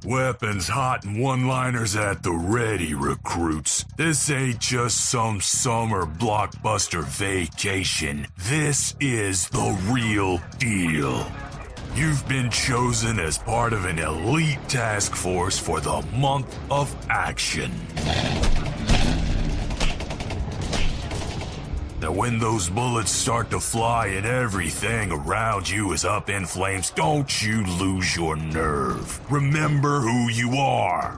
Weapons hot and one-liners at the ready, recruits. This ain't just some summer blockbuster vacation. This is the real deal. You've been chosen as part of an elite task force for the month of action. Now when those bullets start to fly and everything around you is up in flames, don't you lose your nerve. Remember who you are.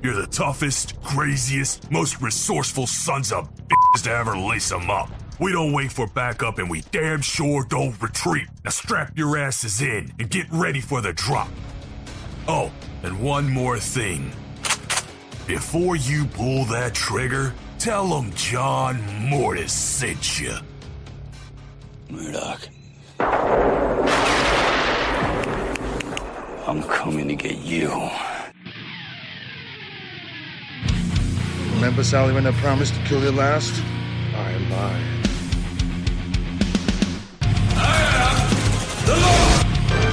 You're the toughest, craziest, most resourceful sons of bitches to ever lace them up. We don't wait for backup and we damn sure don't retreat. Now strap your asses in and get ready for the drop. Oh, and one more thing. Before you pull that trigger, tell them John Mortis sent you. Murdoch. I'm coming to get you. Remember, Sally, when I promised to kill you last? I lied.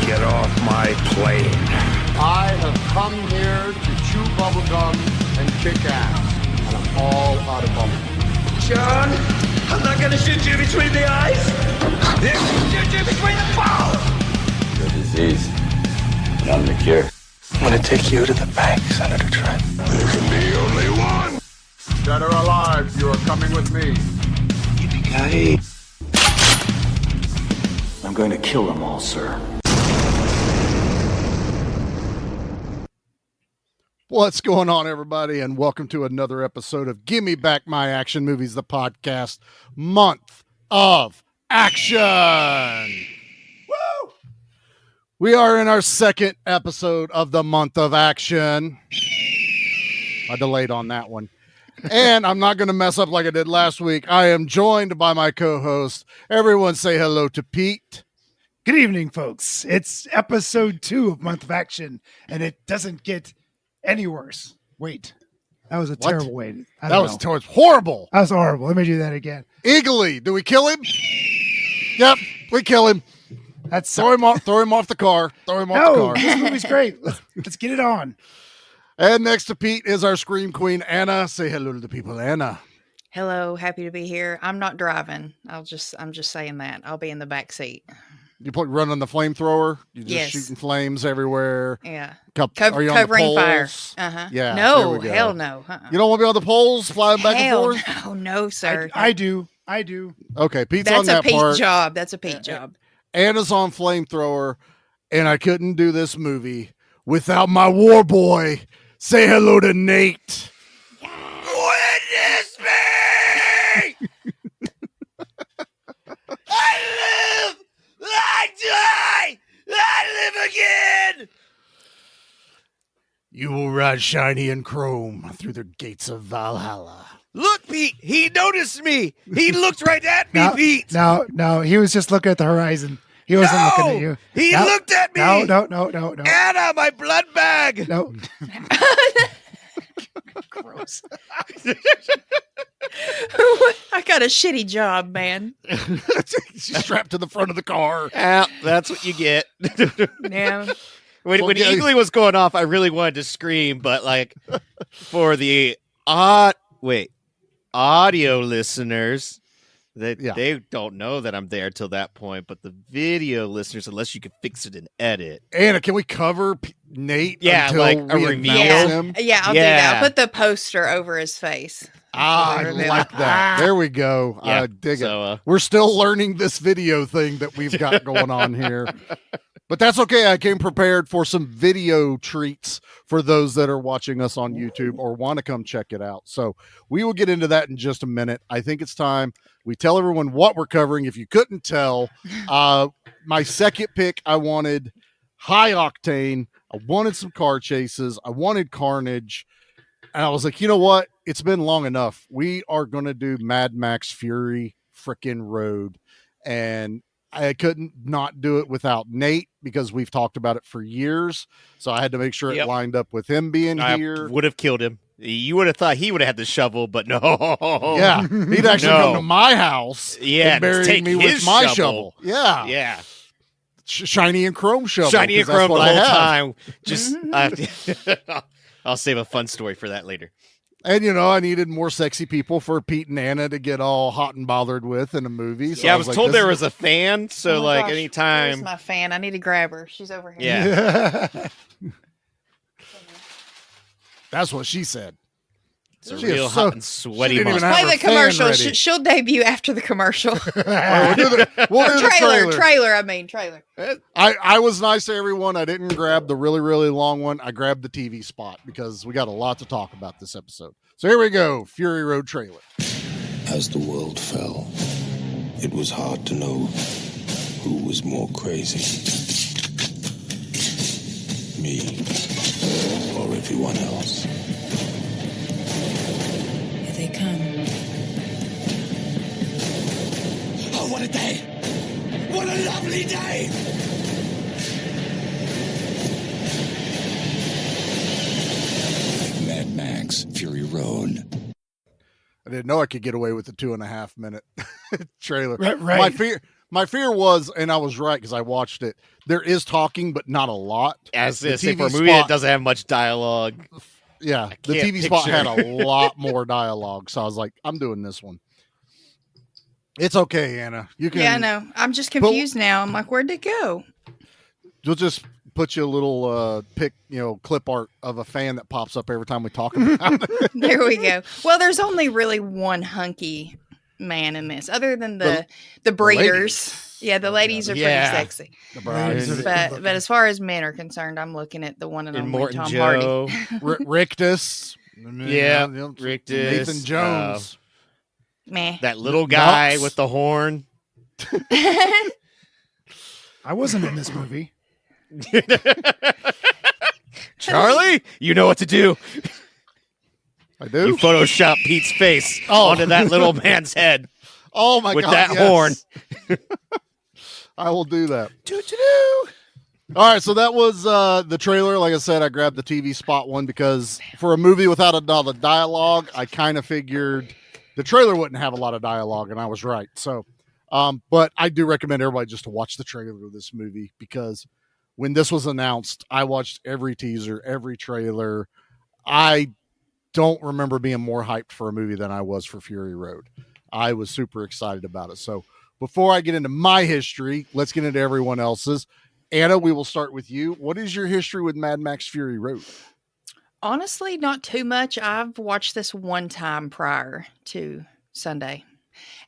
Get off my plane. I have come here to chew bubblegum and kick ass. And I'm all out of bubblegum. John, I'm not gonna shoot you between the eyes. Shoot you between the balls. The disease. But I'm the cure. I'm gonna take you to the bank, Senator Trent. There can be only one. Dead or alive, you are coming with me. Yippee-ki-yay. I'm going to kill them all, sir. What's going on, everybody, and welcome to another episode of Gimme Back My Action Movies, the podcast, Month of Action. Woo! We are in our second episode of the Month of Action. I delayed on that one. And I'm not going to mess up like I did last week. I am joined by my co-host. Everyone say hello to Pete. Good evening, folks. It's episode 2 of Month of Action, and it doesn't get any worse. Wait, that was a terrible way. That was horrible. That was horrible. Let me do that again. Eagly, do we kill him? Yep, we kill him. That's Throw him off the car. Throw him off the car. This movie's great. Let's get it on. And next to Pete is our scream queen, Anna. Say hello to the people, Anna. Hello, happy to be here. I'm not driving. I'm just saying that. I'll be in the back seat. You running the flamethrower? You just Yes. shooting flames everywhere? Yeah. Are you on the Covering fire. poles? Uh-huh. Yeah. No, there we go. hell no. Uh-uh. You don't want to be on the poles flying back Hell and forth? no, sir. I do. Okay, Pete's That's on that a Pete part. job. That's a Pete job. Anna's on flamethrower, and I couldn't do this movie without my war boy. Say hello to Nate. Witness me! I live! I die! I live again! You will ride shiny and chrome through the gates of Valhalla. Look, Pete, he noticed me. He looked right at me, Pete. No, he was just looking at the horizon. He wasn't looking at you. He looked at me. No. Anna, my blood bag. No. Gross. I got a shitty job, man. She's strapped to the front of the car. Yeah, that's what you get. Yeah. When Eagly was going off, I really wanted to scream, but like for the audio listeners, they don't know that I'm there till that point, but the video listeners, unless you can fix it and edit. Anna, can we cover Nate? Yeah, until like a we reveal. announce him? Yeah, I'll do that. I'll put the poster over his face. I like that. There we go. Yeah, I dig so, it. We're still learning this video thing that we've got going on here. But that's okay. I came prepared for some video treats for those that are watching us on YouTube or want to come check it out. So we will get into that in just a minute. I think it's time we tell everyone what we're covering. If you couldn't tell, my second pick, I wanted high octane. I wanted some car chases. I wanted carnage. And I was like, you know what? It's been long enough. We are going to do Mad Max Fury frickin' Road. And I couldn't not do it without Nate because we've talked about it for years. So I had to make sure it lined up with him being here. Would have killed him. You would have thought he would have had the shovel, but no. Yeah, he'd actually come to my house and bury me with my shovel. Yeah. shiny and chrome shovel. Shiny and 'cause that's chrome the what I whole have. time. Just I'll save a fun story for that later. And I needed more sexy people for Pete and Anna to get all hot and bothered with in a movie. So I was like, told this there is- was a fan, so Oh my like gosh, anytime. Where's my fan? I need to grab her. She's over here. Yeah. That's what she said. It's a She is real so- hot and sweaty she didn't even monster. have Play her the commercial. fan ready. She'll debut after the commercial. All right, we'll do the trailer. Trailer. I was nice to everyone. I didn't grab the really, really long one. I grabbed the TV spot because we got a lot to talk about this episode. So here we go. Fury Road trailer. As the world fell, it was hard to know who was more crazy. Me or everyone else. Here they come. Oh, what a day! What a lovely day! Mad Max Fury Road. I didn't know I could get away with the 2.5 minute trailer. Right. My fear was, and I was right because I watched it. There is talking, but not a lot. As The if for a TV movie spot- that doesn't have much dialogue. Yeah, the can't TV spot picture. had a lot more dialogue, so I was like, I'm doing this one. It's okay, Anna. You can. Yeah, I know. I'm just confused now. I'm like, where'd it go? We'll just put you a little clip art of a fan that pops up every time we talk about it. There we go. Well, there's only really one hunky man in this, other than the breeders. ladies. Yeah, the ladies are Yeah. pretty sexy. The Browns. But as far as men are concerned, I'm looking at the one and And only Morton Tom Joe. Hardy. Rictus. Yeah, Nathan Rictus, Jones. Meh. That little guy Knox. with the horn. I wasn't in this movie. Charlie, you know what to do. I You do. Photoshop Pete's face Oh. onto that little man's head Oh my with god! that yes. horn. I will do that. All right, so that was the trailer. Like I said, I grabbed the TV spot one because for a movie without a lot of dialogue, I kind of figured the trailer wouldn't have a lot of dialogue, and I was right. So, but I do recommend everybody just to watch the trailer of this movie because when this was announced, I watched every teaser, every trailer. I don't remember being more hyped for a movie than I was for Fury Road. I was super excited about it. So before I get into my history, let's get into everyone else's. Anna, we will start with you. What is your history with Mad Max Fury Road? Honestly, not too much. I've watched this one time prior to Sunday.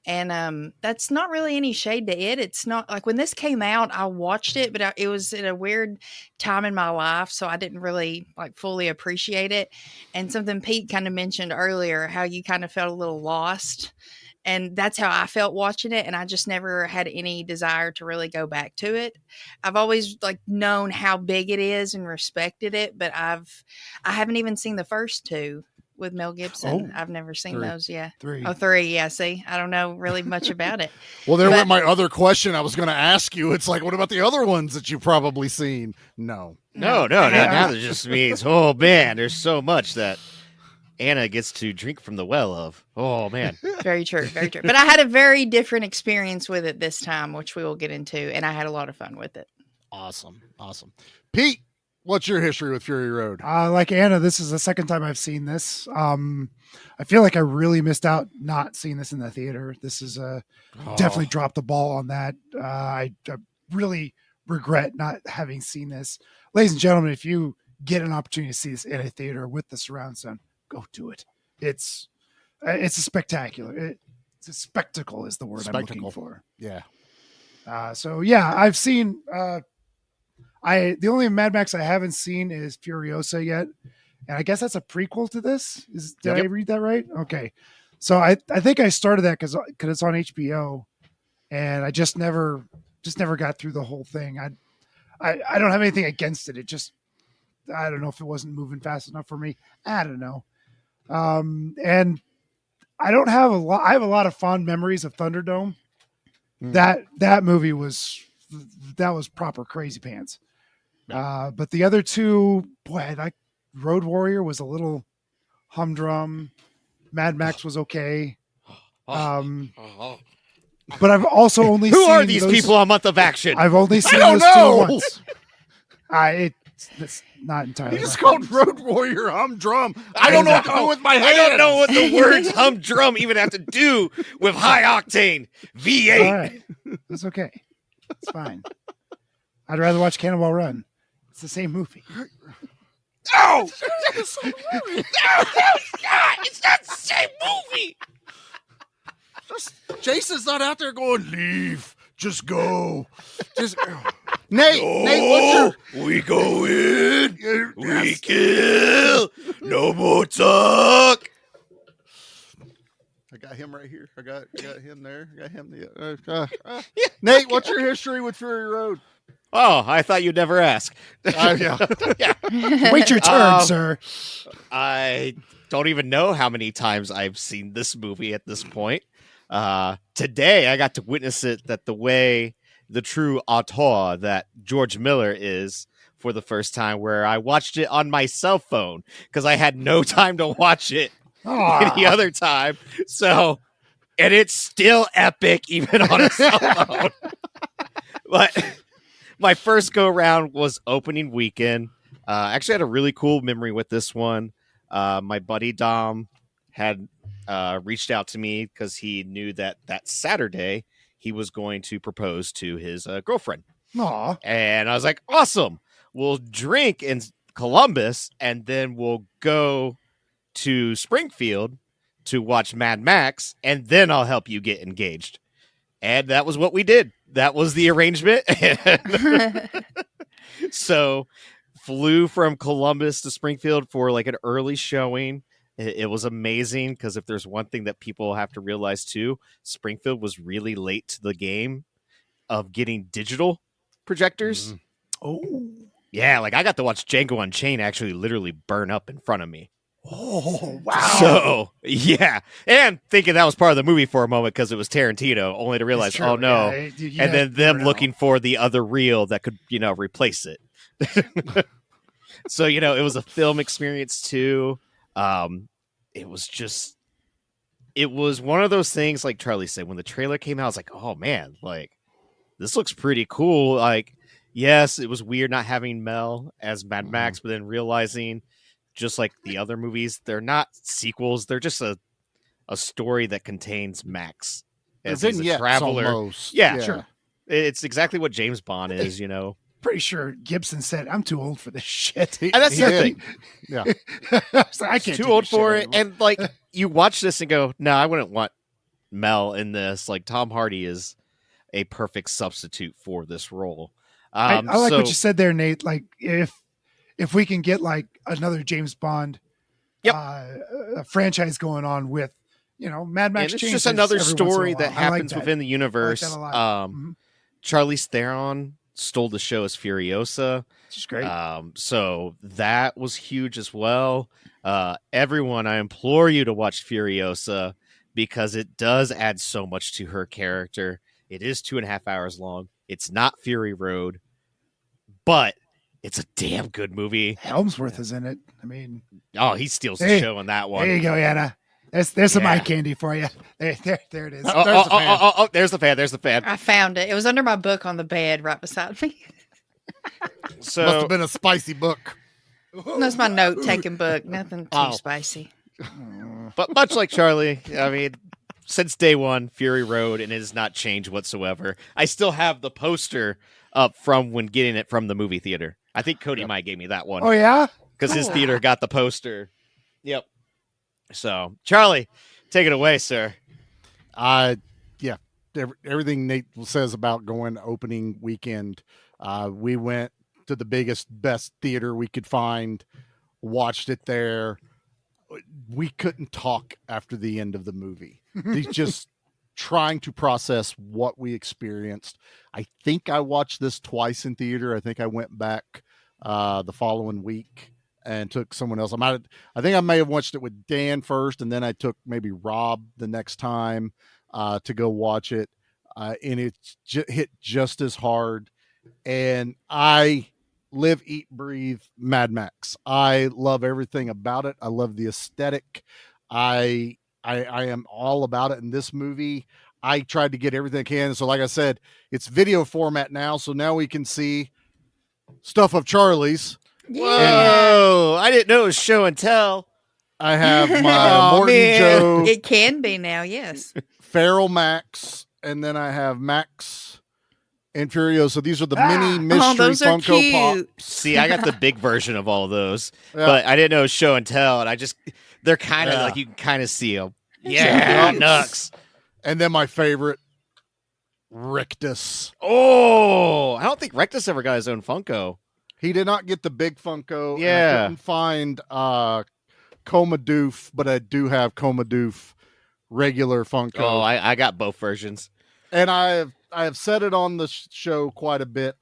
And that's not really any shade to it. It's not like when this came out, I watched it, but it was at a weird time in my life. So I didn't really like fully appreciate it. And something Pete kind of mentioned earlier, how you kind of felt a little lost. And that's how I felt watching it. And I just never had any desire to really go back to it. I've always like known how big it is and respected it, but I haven't even seen the first two with Mel Gibson. I've never seen those. Yeah. 3. Oh, 3. Yeah. See, I don't know really much about it. Well, there But- went my other question I was going to ask you. It's like, what about the other ones that you've probably seen? No. No. Now it just means, oh man, there's so much that Anna gets to drink from the well of. Oh man. Very true. Very true. But I had a very different experience with it this time, which we will get into. And I had a lot of fun with it. Awesome. Pete, what's your history with Fury Road? Like Anna, this is the second time I've seen this. I feel like I really missed out not seeing this in the theater. This is definitely dropped the ball on that. I really regret not having seen this. Ladies and gentlemen, if you get an opportunity to see this in a theater with the surround sound, go do it. It's a spectacular. It's a spectacle is the word I'm looking for. Yeah. So yeah, I've seen. The only Mad Max I haven't seen is Furiosa yet, and I guess that's a prequel to this. Did I read that right? Okay, so I think I started that because it's on HBO, and I just never got through the whole thing. I don't have anything against it. It just I don't know if it wasn't moving fast enough for me. I don't know. And I don't have a lot. I have a lot of fond memories of Thunderdome. That movie was proper crazy pants. But the other two, boy, like Road Warrior was a little humdrum. Mad Max was okay. But I've also only Who seen are these those- people on Month of Action? I've only seen don't those two know. once. It's not entirely. You just my called fault. Road Warrior humdrum. I don't know what to do with my hands. I don't know what the words humdrum even have to do with high octane V8. All right, that's okay. It's fine. I'd rather watch Cannonball Run. It's the same movie. No! It's not the same movie. Jason's not out there going, leave. Just go. Just Nate, what's your We go in. We kill. No more talk. I got him right here. I got him there. I got him. Nate, what's your history with Fury Road? Oh, I thought you'd never ask. Yeah. Wait your turn, sir. I don't even know how many times I've seen this movie at this point. Today, I got to witness it that the way the true auteur that George Miller is for the first time, where I watched it on my cell phone because I had no time to watch it any other time. So, and it's still epic even on a cell phone. But my first go around was opening weekend. I actually had a really cool memory with this one. My buddy Dom had reached out to me because he knew that Saturday he was going to propose to his girlfriend. Aw. And I was like, awesome. We'll drink in Columbus and then we'll go to Springfield to watch Mad Max, and then I'll help you get engaged. And that was what we did. That was the arrangement. So flew from Columbus to Springfield for like an early showing. It was amazing because if there's one thing that people have to realize too, Springfield was really late to the game of getting digital projectors. Oh, yeah. Like I got to watch Django Unchained actually literally burn up in front of me. Oh, wow. So, yeah. And thinking that was part of the movie for a moment because it was Tarantino, only to realize, oh no. Yeah, and then them looking for the other reel that could, replace it. So, it was a film experience too. It was one of those things, like Charlie said, when the trailer came out, I was like, oh man, like this looks pretty cool. Like, yes, it was weird not having Mel as Mad Max, but then realizing just like the other movies, they're not sequels. They're just a story that contains Max as he's a traveler. Almost. Yeah, sure. It's exactly what James Bond is, Pretty sure Gibson said, "I'm too old for this shit." And that's the thing. Yeah. I can't. Too old for it. And like you watch this and go, no, I wouldn't want Mel in this. Like Tom Hardy is a perfect substitute for this role. I like what you said there, Nate. Like if we can get like another James Bond franchise going on with, Mad Max. And it's just another story that happens within the universe. I like that a lot. Charlize Theron stole the show as Furiosa. Which is great. So that was huge as well. Everyone, I implore you to watch Furiosa because it does add so much to her character. It is 2.5 hours long. It's not Fury Road, but it's a damn good movie. Helmsworth is in it. I mean, he steals the show on that one. There you go, Yana. There's some eye candy for you. There it is. There's the fan. There's the fan. I found it. It was under my book on the bed right beside me. So must have been a spicy book. That's my note-taking book. Nothing too spicy. But much like Charlie, I mean, since day one, Fury Road, and it has not changed whatsoever. I still have the poster up from when getting it from the movie theater. I think Cody might gave me that one. Oh, yeah? Because his theater got the poster. Yep. So, Charlie, take it away, sir. Yeah. Everything Nate says about going opening weekend. We went to the biggest, best theater we could find, watched it there. We couldn't talk after the end of the movie. He's just trying to process what we experienced. I think I watched this twice in theater. I think I went back the following week and took someone else. I think I may have watched it with Dan first, and then I took maybe Rob the next time to go watch it. And it hit just as hard. And I live, eat, breathe Mad Max. I love everything about it. I love the aesthetic. I am all about it in this movie. I tried to get everything I can. So like I said, it's video format now. So now we can see stuff of Charlie's. Whoa! I didn't know it was show and tell. I have my Aw, Morton man. Joe, It can be now, yes. Feral Max, and then I have Max and Furiosa. These are the mini Oh, mystery those are Funko cute. Pops. See, I got the big version of all of those, Yeah. but I didn't know it was show and tell, and they're kind of Yeah. like you can kind of see them. Yeah. Yeah, Nux. And then my favorite, Rictus. Oh, I don't think Rectus ever got his own Funko. He did not get the big Funko. and I Yeah. couldn't find Comadoof, but I do have Comadoof regular Funko. Oh, I got both versions. And I have said it on the show quite a bit.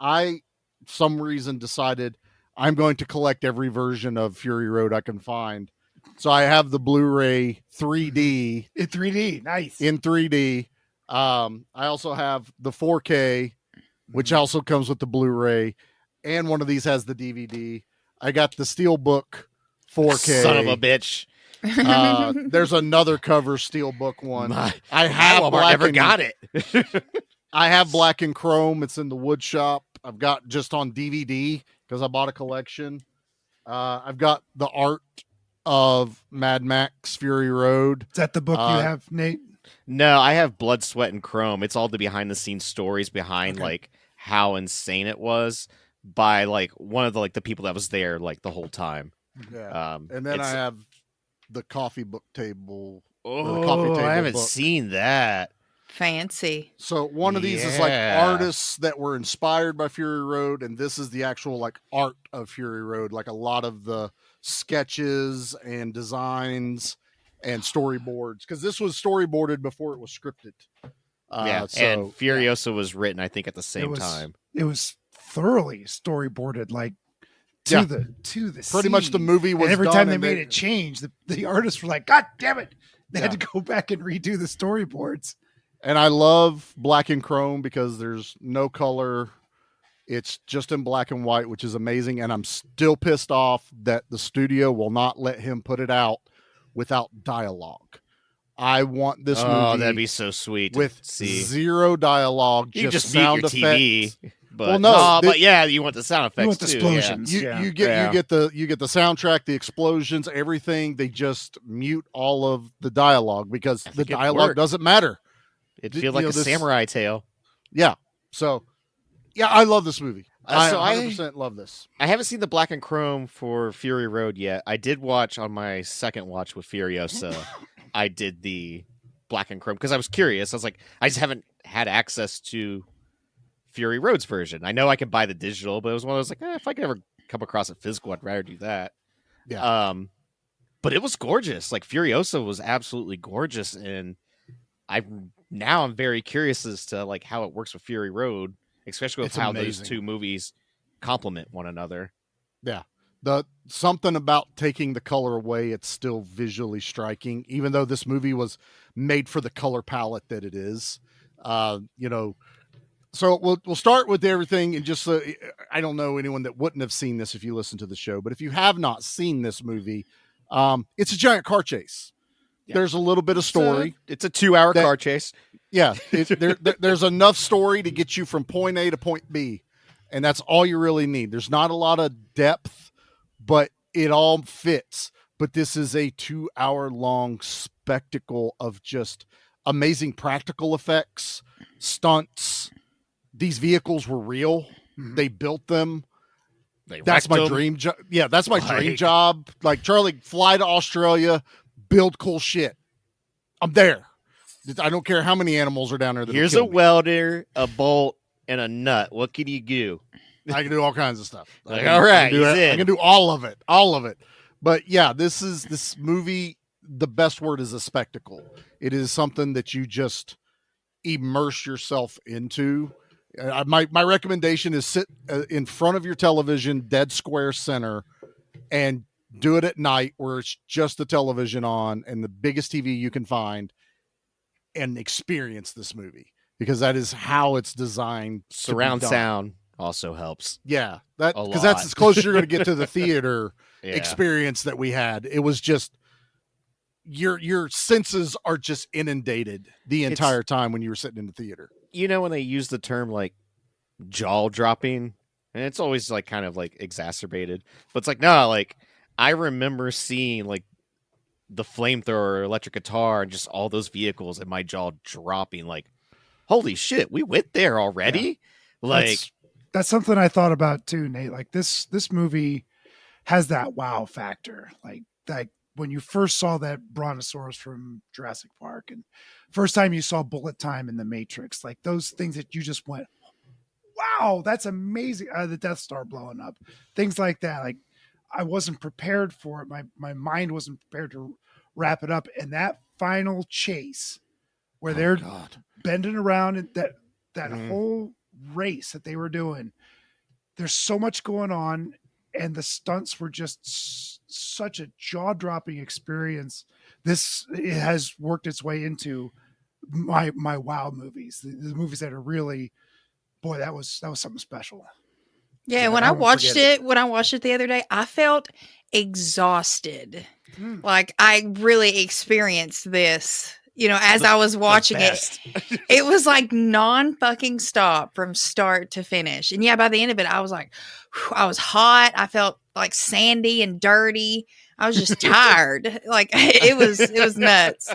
Some reason decided I'm going to collect every version of Fury Road I can find. So I have the Blu-ray 3D In 3D, nice. in 3D. I also have the 4K, which also comes with the Blu-ray, and one of these has the DVD. I got the Steelbook 4K. Son of a bitch. There's another cover Steelbook one. My- I have Walmart black never and- got it. I have black and chrome. It's in the wood shop. I've got just on DVD because I bought a collection. I've got the art of Mad Max Fury Road. Is that the book you have, Nate? No, I have Blood, Sweat, and Chrome. It's all the behind the scenes stories behind like how insane it was by like one of the people that was there like the whole time. Yeah. And then I have the coffee book table. or the Oh, coffee table I haven't book. seen that. Fancy. So one of these is like Yeah. artists that were inspired by Fury Road, and this is the actual like art of Fury Road. Like a lot of the sketches and designs and storyboards, because this was storyboarded before it was scripted. Yeah, so, and Furiosa was written, I think, at the same was- time. It was thoroughly storyboarded, like to Yeah. the pretty much the scene. movie was And every done time they and made it change, the artists were like, "God damn it!" They had Yeah. to go back and redo the storyboards. And I love black and chrome because there's no color. It's just in black and white, which is amazing. And I'm still pissed off that the studio will not let him put it out without dialogue. I want this Oh, movie that'd be so sweet. with to see. zero dialogue, You just just mute sound your TV. effects. But, Well, no, but yeah, you want the sound effects want the too. explosions. You, Yeah. you get Yeah. you get the soundtrack, the explosions, everything. They just mute all of the dialogue because the think it dialogue worked. doesn't matter. It'd You feel like know, a this- samurai tale. Yeah. So, yeah, I love this movie. I so 100% love this. I haven't seen the black and chrome for Fury Road yet. I did watch on my second watch with Furiosa. I did the black and chrome because I was curious. I was like, I just haven't had access to Fury Road's version. I know I can buy the digital, but it was one of those like, if I could ever come across a physical, I'd rather do that. Yeah. But it was gorgeous. Like Furiosa was absolutely gorgeous, and I'm very curious as to like how it works with Fury Road, especially with It's how amazing. those two movies complement one another. Yeah. The something about taking the color away, it's still visually striking, even though this movie was made for the color palette that it is. So we'll start with everything, and just I don't know anyone that wouldn't have seen this if you listen to the show, but if you have not seen this movie, it's a giant car chase. Yeah. There's a little bit of story. It's a 2-hour that- car chase. Yeah, there's enough story to get you from point A to point B, and that's all you really need. There's not a lot of depth, but it all fits. But this is a 2-hour long spectacle of just amazing practical effects, stunts. These vehicles were real. They built them. That's my dream job. Yeah, that's my dream job. Like, Charlie, fly to Australia, build cool shit. I'm there. I don't care how many animals are down there. Here's a welder, a bolt, and a nut. What can you do? I can do all kinds of stuff. Like, all right, I he's in. can do all of it. But yeah, this movie. The best word is a spectacle. It is something that you just immerse yourself into. My recommendation is sit in front of your television, dead square center, and do it at night where it's just the television on and the biggest TV you can find, and experience this movie, because that is how it's designed. Surround to be done. sound also helps. Yeah, that A because that's lot. as close as you're going to get to the theater Yeah. experience that we had. It was just, your senses are just inundated the entire time when you were sitting in the theater. You know, when they use the term like jaw dropping, and it's always like kind of like exacerbated, but it's like, no, like I remember seeing like the flamethrower, electric guitar, and just all those vehicles, and my jaw dropping. Like, holy shit, we went there already. Yeah. Like that's something I thought about too, Nate. Like this movie has that wow factor. Like when you first saw that brontosaurus from Jurassic Park, and first time you saw bullet time in the Matrix, like those things that you just went, wow, that's amazing. The Death Star blowing up, things like that. Like I wasn't prepared for it. My mind wasn't prepared to wrap it up. And that final chase where they're bending around, and that whole race that they were doing, there's so much going on, and the stunts were just such a jaw-dropping experience. It has worked its way into my wow movies, the movies that are really, boy, that was something special. Yeah, when I watched it the other day, I felt exhausted. Like I really experienced this, as I was watching it. It was like non-fucking stop from start to finish. And yeah, by the end of it, I was like, I was hot. I felt like sandy and dirty. I was just tired. Like it was nuts.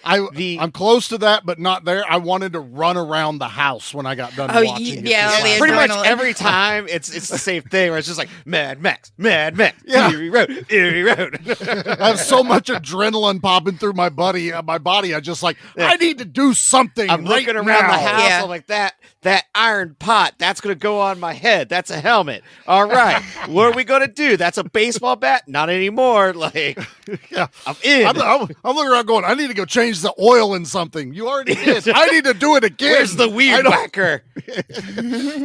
I'm close to that, but not there. I wanted to run around the house when I got done watching it. Yeah, pretty much every time it's the same thing where it's just like Mad Max, yeah. Eerie Road. I have so much adrenaline popping through my body. I just like, I need to do something. I'm looking around the house. I'm like, that iron pot, that's going to go on my head. That's a helmet. All right. What are we going to do? That's a baseball bat? Not anymore. Like, yeah. I'm in. I'm looking around going, I need to go change the oil in something. You already did. I need to do it again. Where's the weed whacker?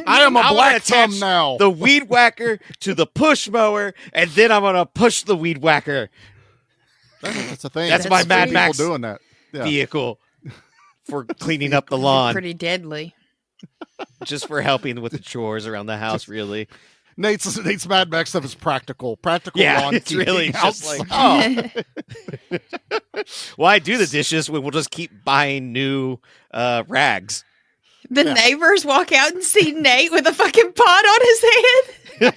I am a black thumb now. The weed whacker to the push mower, and then I'm going to push the weed whacker. That's a thing. That's my Mad Max doing that vehicle for cleaning up the lawn. Pretty deadly. Just for helping with the chores around the house, really. Nate's Mad Max stuff is practical. Yeah, lawn it's really just outside. like, well, I do the dishes. We'll just keep buying new rags. The neighbors walk out and see Nate with a fucking pot on his head,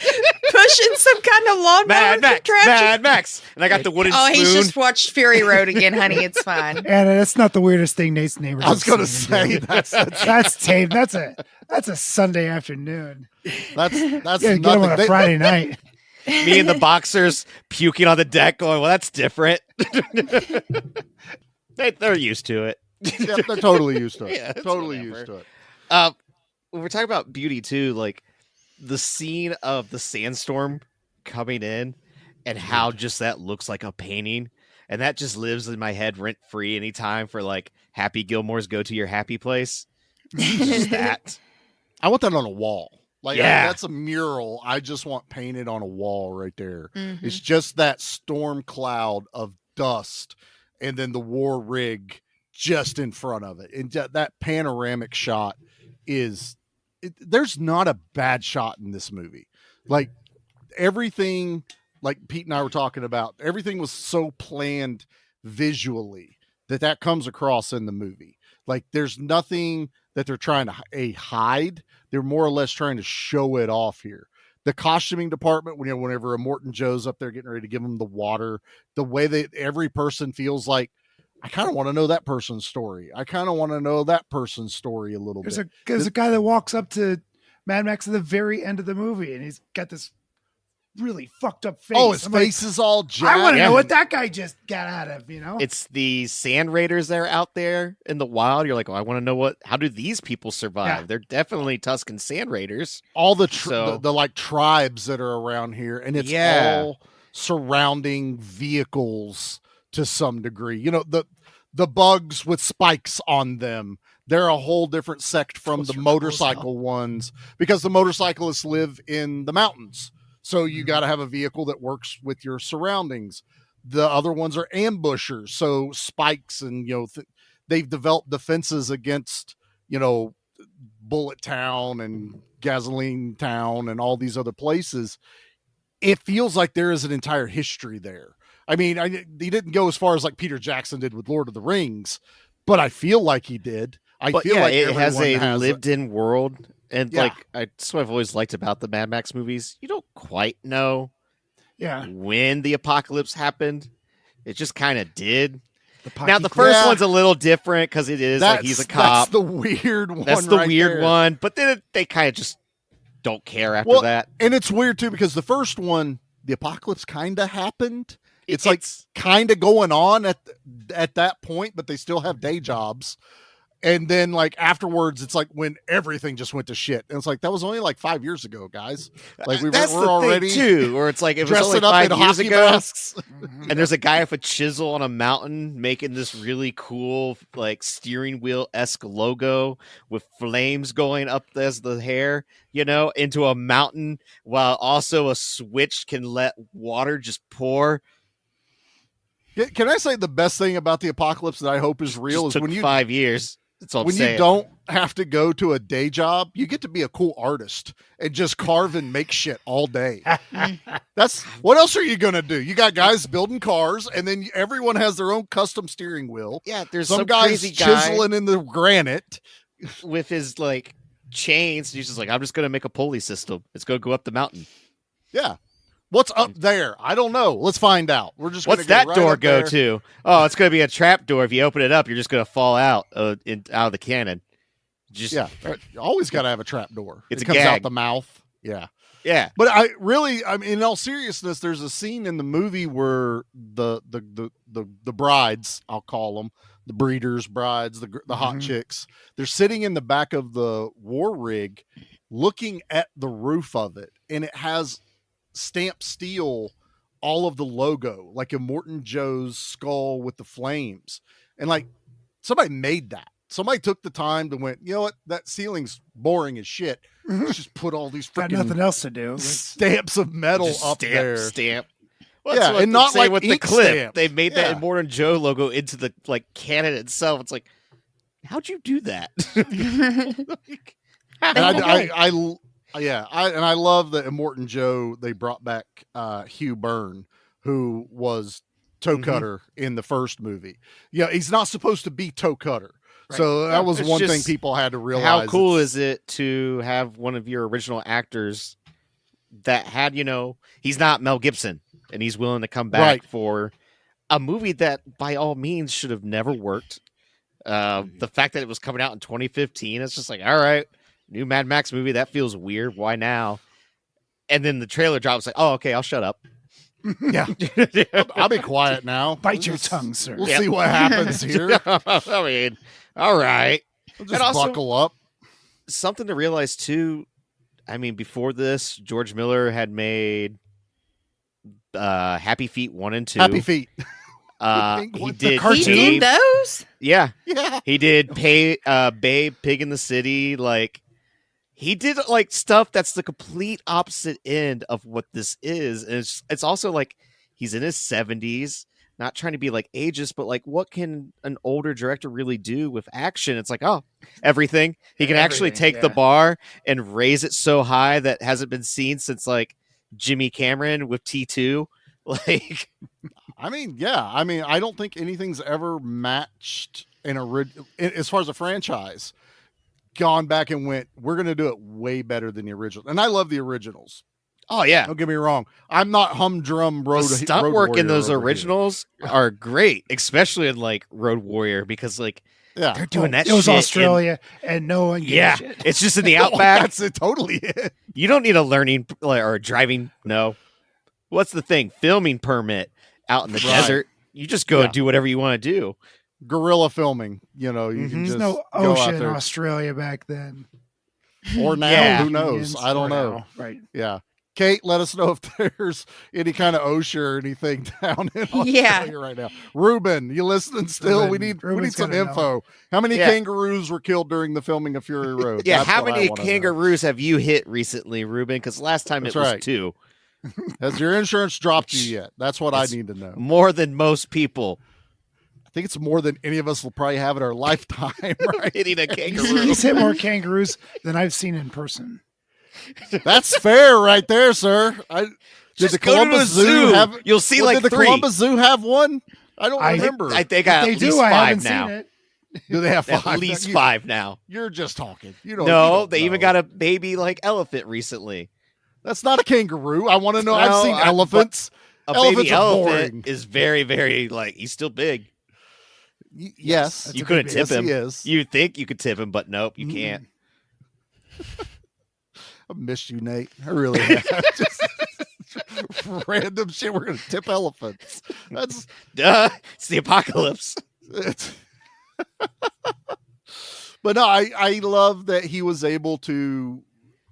pushing some kind of lawnmower contraption. Mad Max. And I got the wooden spoon. Oh, he's just watched Fury Road again, honey. It's fine. And that's not the weirdest thing Nate's neighbors. I was going to say that's tame. That's a Sunday afternoon. That's get them on a Friday night. Me and the boxers puking on the deck, going, "Well, that's different." They're used to it. Yeah, they're totally used to it. Yeah, totally used to it. When we're talking about beauty too, like the scene of the sandstorm coming in and how just that looks like a painting, and that just lives in my head rent free anytime for like Happy Gilmore's Go to Your Happy Place. Just that. I want that on a wall. Like, yeah. That's a mural. I just want painted on a wall right there. Mm-hmm. It's just that storm cloud of dust and then the war rig just in front of it. And that panoramic shot there's not a bad shot in this movie. Like everything, like Pete and I were talking about, everything was so planned visually that comes across in the movie. Like there's nothing that they're trying to hide. They're more or less trying to show it off here. The costuming department, whenever Immortan Joe's up there getting ready to give him the water, the way that every person feels like, I kind of want to know that person's story. I kind of want to know that person's story a little bit. There's a guy that walks up to Mad Max at the very end of the movie, and he's got this really fucked up face. Oh, his face is all jagged. I want to know what that guy just got out of, It's the sand raiders that are out there in the wild. You're like, I want to know how do these people survive? Yeah. They're definitely Tuscan sand raiders. All the like tribes that are around here, and it's all surrounding vehicles to some degree. The bugs with spikes on them, they're a whole different sect from the motorcycle ones, because the motorcyclists live in the mountains. So you got to have a vehicle that works with your surroundings. The other ones are ambushers. So spikes and, they've developed defenses against, Bullet Town and Gasoline Town and all these other places. It feels like there is an entire history there. I mean, he didn't go as far as like Peter Jackson did with Lord of the Rings, but I feel like he did. I feel like it has everyone a lived-in world, and Yeah. that's what I've always liked about the Mad Max movies. You don't quite know Yeah. when the apocalypse happened. It just kind of did. The Now the first Yeah. one's a little different because it is like he's a cop. That's the weird one. That's the right weird there. one. But then they kind of just don't care after Well, that. And it's weird too because the first one, the apocalypse kind of happened. It's like kind of going on at that point, but they still have day jobs. And then like afterwards, it's like when everything just went to shit. And it's like, that was only like 5 years ago, guys. Like we're the already thing too, or it's like it was only dressing up 5 in years hockey ago, masks. and there's a guy with a chisel on a mountain making this really cool like steering wheel esque logo with flames going up as the hair, into a mountain, while also a switch can let water just pour. Can I say the best thing about the apocalypse that I hope is real Just is took 5 years. That's all I'm when saying. you don't have to go to a day job, you get to be a cool artist and just carve and make shit all day. That's what else are you gonna do? You got guys building cars, and then everyone has their own custom steering wheel. Yeah, there's some some guys crazy guy chiseling in the granite with his like chains. He's just like, I'm just gonna make a pulley system. It's gonna go up the mountain. Yeah. What's up there? I don't know. Let's find out. We're just. What's that door go to? Oh, it's going to be a trap door. If you open it up, you're just going to fall out out of the cannon. Just You always got to have a trap door. It's it a comes gag. out the mouth. Yeah. Yeah. But I mean, in all seriousness, there's a scene in the movie where the brides, I'll call them the breeders, brides, the hot chicks, they're sitting in the back of the war rig, looking at the roof of it, and it has stamped steel all of the logo, like a Morton Joe's skull with the flames, and like somebody made that. Somebody took the time to went, you know what, that ceiling's boring as shit. Let's just put all these Got freaking nothing else to do. stamps of metal Just up there. Stamp. Well, Yeah, that's what and they not say like with the ink clip. stamps. They made that Yeah. Morton Joe logo into the like cannon itself. It's like, how'd you do that? And I love that in Morton Joe they brought back Hugh Byrne, who was toe cutter in the first movie. Yeah, he's not supposed to be toe cutter. Right. So that was It's one thing just people had to realize. How cool It's- is it to have one of your original actors that had, he's not Mel Gibson and he's willing to come back Right. for a movie that by all means should have never worked. The fact that it was coming out in 2015, it's just like, all right, new Mad Max movie. That feels weird. Why now? And then the trailer drops like, oh, okay, I'll shut up. Yeah, I'll be quiet now. Bite your Let's- tongue, sir. We'll Yep. see what happens here. I mean, all right. We'll And just also- buckle up. Something to realize too. I mean, before this, George Miller had made Happy Feet 1 and 2. Happy feet. He Penguin. did cartoon. He did those? Yeah, Yeah. he did Babe, Pig in the City. Like he did like stuff that's the complete opposite end of what this is. And it's also like he's in his 70s, not trying to be like ageist, but like what can an older director really do with action? It's like, oh, everything. He can actually Everything, take the yeah. bar and raise it so high that hasn't been seen since like Jimmy Cameron with T2. Like I mean, yeah. I mean, I don't think anything's ever matched as far as a franchise. Gone back and went, we're going to do it way better than the original. And I love the originals. oh yeah. Don't get me wrong. I'm not humdrum road. The stunt Road work in Warrior those over here. originals are great, especially in like Road Warrior, because like Yeah, they're doing that. It was shit in- Australia, and no one gave a yeah, shit. it's just in the outback. That's it. Totally it. You don't need a learning or a driving. No, what's the thing? Filming permit out in the Right. desert. You just go Yeah. and do whatever you want to do. Guerrilla filming. You know, you can Mhm. just There's no go out ocean in there. Australia back then. Or now, Yeah. who knows? Indians I don't or know. now, Right. Yeah. Kate, let us know if there's any kind of OSHA or anything down in Yeah. Australia right now. Ruben, you listening still? we need Ruben's some gonna know. info. How many Yeah. kangaroos were killed during the filming of Fury Road? Yeah, That's how what I many wanna know. kangaroos have you hit recently, Ruben? Because last time That's it was right. 2. Has your insurance dropped you yet? That's what It's- I need to know. More than most people I think it's more than any of us will probably have in our lifetime, right? hitting a kangaroo. He's hit more kangaroos than I've seen in person. That's fair right there, sir. Did the Just go to Columbus the zoo. have? You'll see well, like did the 3. Columbus Zoo have one? I don't remember. I think at They least do. I 5 haven't now. seen it. Do they have 5? At least 5 now. You're just talking. You know. No, they even got a baby like elephant recently. That's not a kangaroo. I want to know. No, I've seen elephants. A Elephants baby are elephant boring. is very, very like he's still big. Yes, You couldn't tip him. He is. You'd think you could tip him, but nope, you can't. I missed you, Nate. I really have. Just random shit. We're gonna tip elephants. That's Duh, it's the apocalypse. But no, I love that he was able to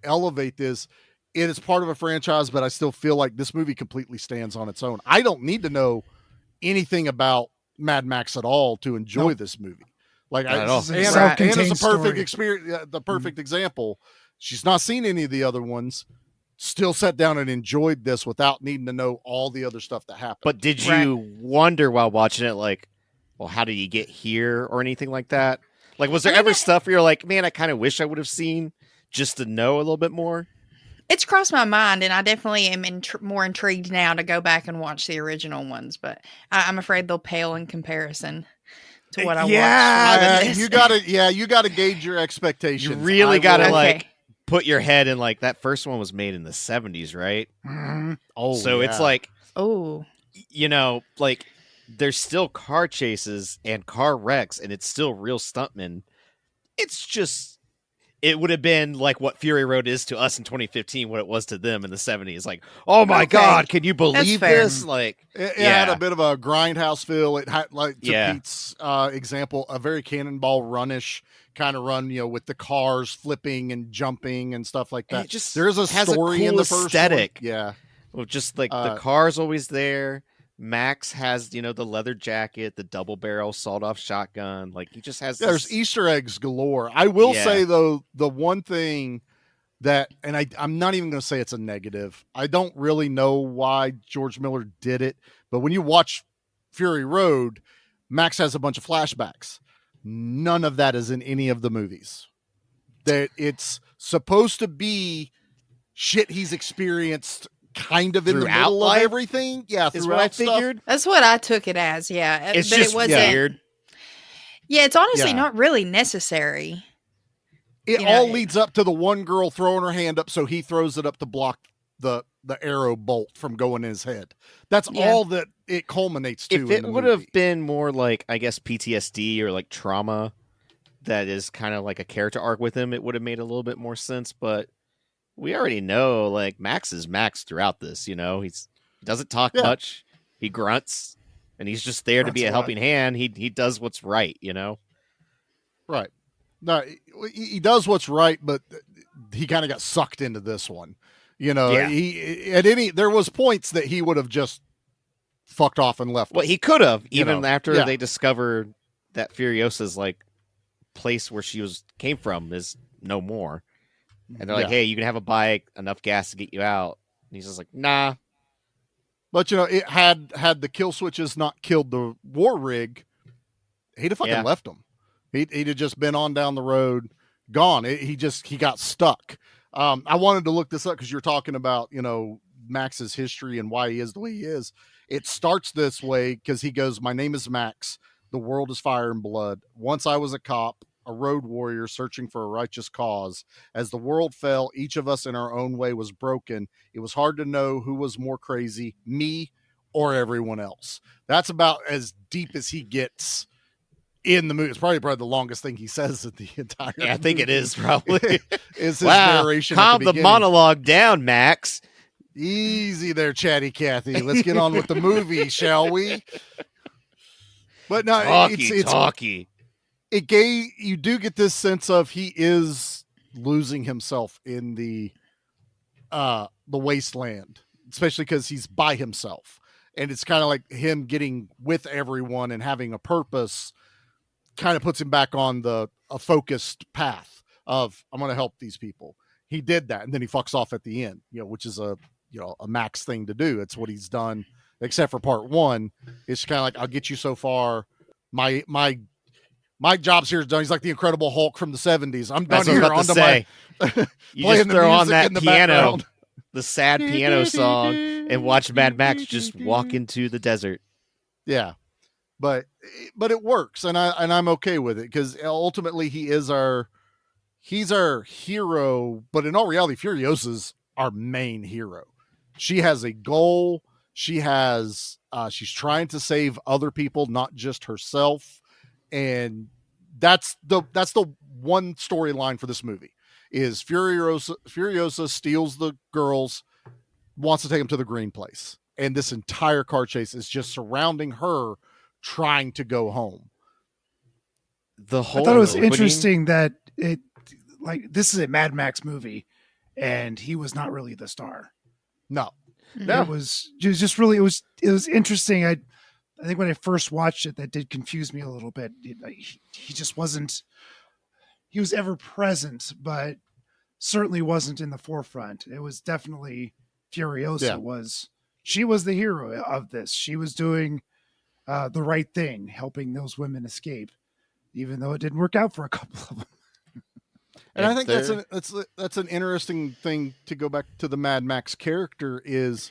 elevate this. It is part of a franchise, but I still feel like this movie completely stands on its own. I don't need to know anything about Mad Max at all to enjoy this movie. Like, Not at all. Anna's a perfect story. experience, the perfect example. She's not seen any of the other ones. Still sat down and enjoyed this without needing to know all the other stuff that happened. But did you wonder while watching it, like, well, how did you get here or anything like that? Like, was there ever stuff where you're like, man, I kind of wish I would have seen just to know a little bit more? It's crossed my mind, and I definitely am more intrigued now to go back and watch the original ones. But I'm afraid they'll pale in comparison to what I watched. You gotta gauge your expectations. You really gotta Okay. like put your head in. Like that first one was made in the 70s, right? Oh, so it's yeah. like, Oh, you know, like there's still car chases and car wrecks, and it's still real stuntmen. It's just, it would have been like what Fury Road is to us in 2015, what it was to them in the 70s. Like, oh my God, can you believe fair. this? Like, It had a bit of a grindhouse feel. It had, like, to Pete's example, a very Cannonball Runish kind of run, with the cars flipping and jumping and stuff like that. It just There's a has a story cool in the first aesthetic. one. Yeah. Well, just like the car's always there. Max has, the leather jacket, the double barrel sawed off shotgun. Like he just has. There's Easter eggs galore. I will say though, the one thing that, and I'm not even going to say it's a negative. I don't really know why George Miller did it, but when you watch Fury Road, Max has a bunch of flashbacks. None of that is in any of the movies. That it's supposed to be shit he's experienced kind of in the middle life? of everything. Yeah, is what I figured. that's what I took it as. Yeah, It's but just it wasn't weird. Yeah, it's honestly Yeah. not really necessary. It all leads up to the one girl throwing her hand up, so he throws it up to block the arrow bolt from going in his head. That's all that it culminates to. If it would have been more like, I guess, PTSD or like trauma that is kind of like a character arc with him, it would have made a little bit more sense. But we already know, like, Max is Max throughout this. He doesn't talk much. He grunts, and he's just there to be a helping hand. He does what's right. Right. No, he does what's right, but he kind of got sucked into this one. There was points that he would have just fucked off and left. Well, he could have, even after they discovered that Furiosa's like place where she came from is no more. And they're like, hey, you can have a bike, enough gas to get you out. And he's just like, nah. But, it had the kill switches not killed the war rig, he'd have fucking left him. He'd have just been on down the road, gone. He got stuck. I wanted to look this up because you're talking about, Max's history and why he is the way he is. It starts this way because he goes, my name is Max. The world is fire and blood. Once I was a cop, a road warrior searching for a righteous cause. As the world fell, each of us in our own way was broken. It was hard to know who was more crazy, me or everyone else. That's about as deep as he gets in the movie. It's probably the longest thing he says in the entire movie. I think it is probably. Is his narration. Calm the monologue down, Max. Easy there, Chatty Cathy. Let's get on with the movie, shall we? But no, talky. You do get this sense of he is losing himself in the wasteland, especially because he's by himself, and it's kind of like him getting with everyone and having a purpose. Kind of puts him back on a focused path of I'm going to help these people. He did that, and then he fucks off at the end, which is a Max thing to do. It's what he's done, except for part one. It's kind of like I'll get you so far. My job's here is done. He's like the Incredible Hulk from the 70s. I'm done here. You just throw on that piano. the sad piano song and watch Mad Max just walk into the desert. Yeah, but it works, and I'm okay with it because ultimately he's our hero. But in all reality, Furiosa's our main hero. She has a goal. She's trying to save other people, not just herself, and that's the one storyline for this movie. Is Furiosa steals the girls, wants to take them to the green place, and this entire car chase is just surrounding her trying to go home. The whole I thought it was opening- interesting that this is a Mad Max movie, and he was not really the star. No, It was just really it was interesting. I think when I first watched it, that did confuse me a little bit. He just wasn't. He was ever present, but certainly wasn't in the forefront. It was definitely Furiosa. She was the hero of this. She was doing the right thing, helping those women escape, even though it didn't work out for a couple of them. And I think that's an interesting thing to go back to the Mad Max character is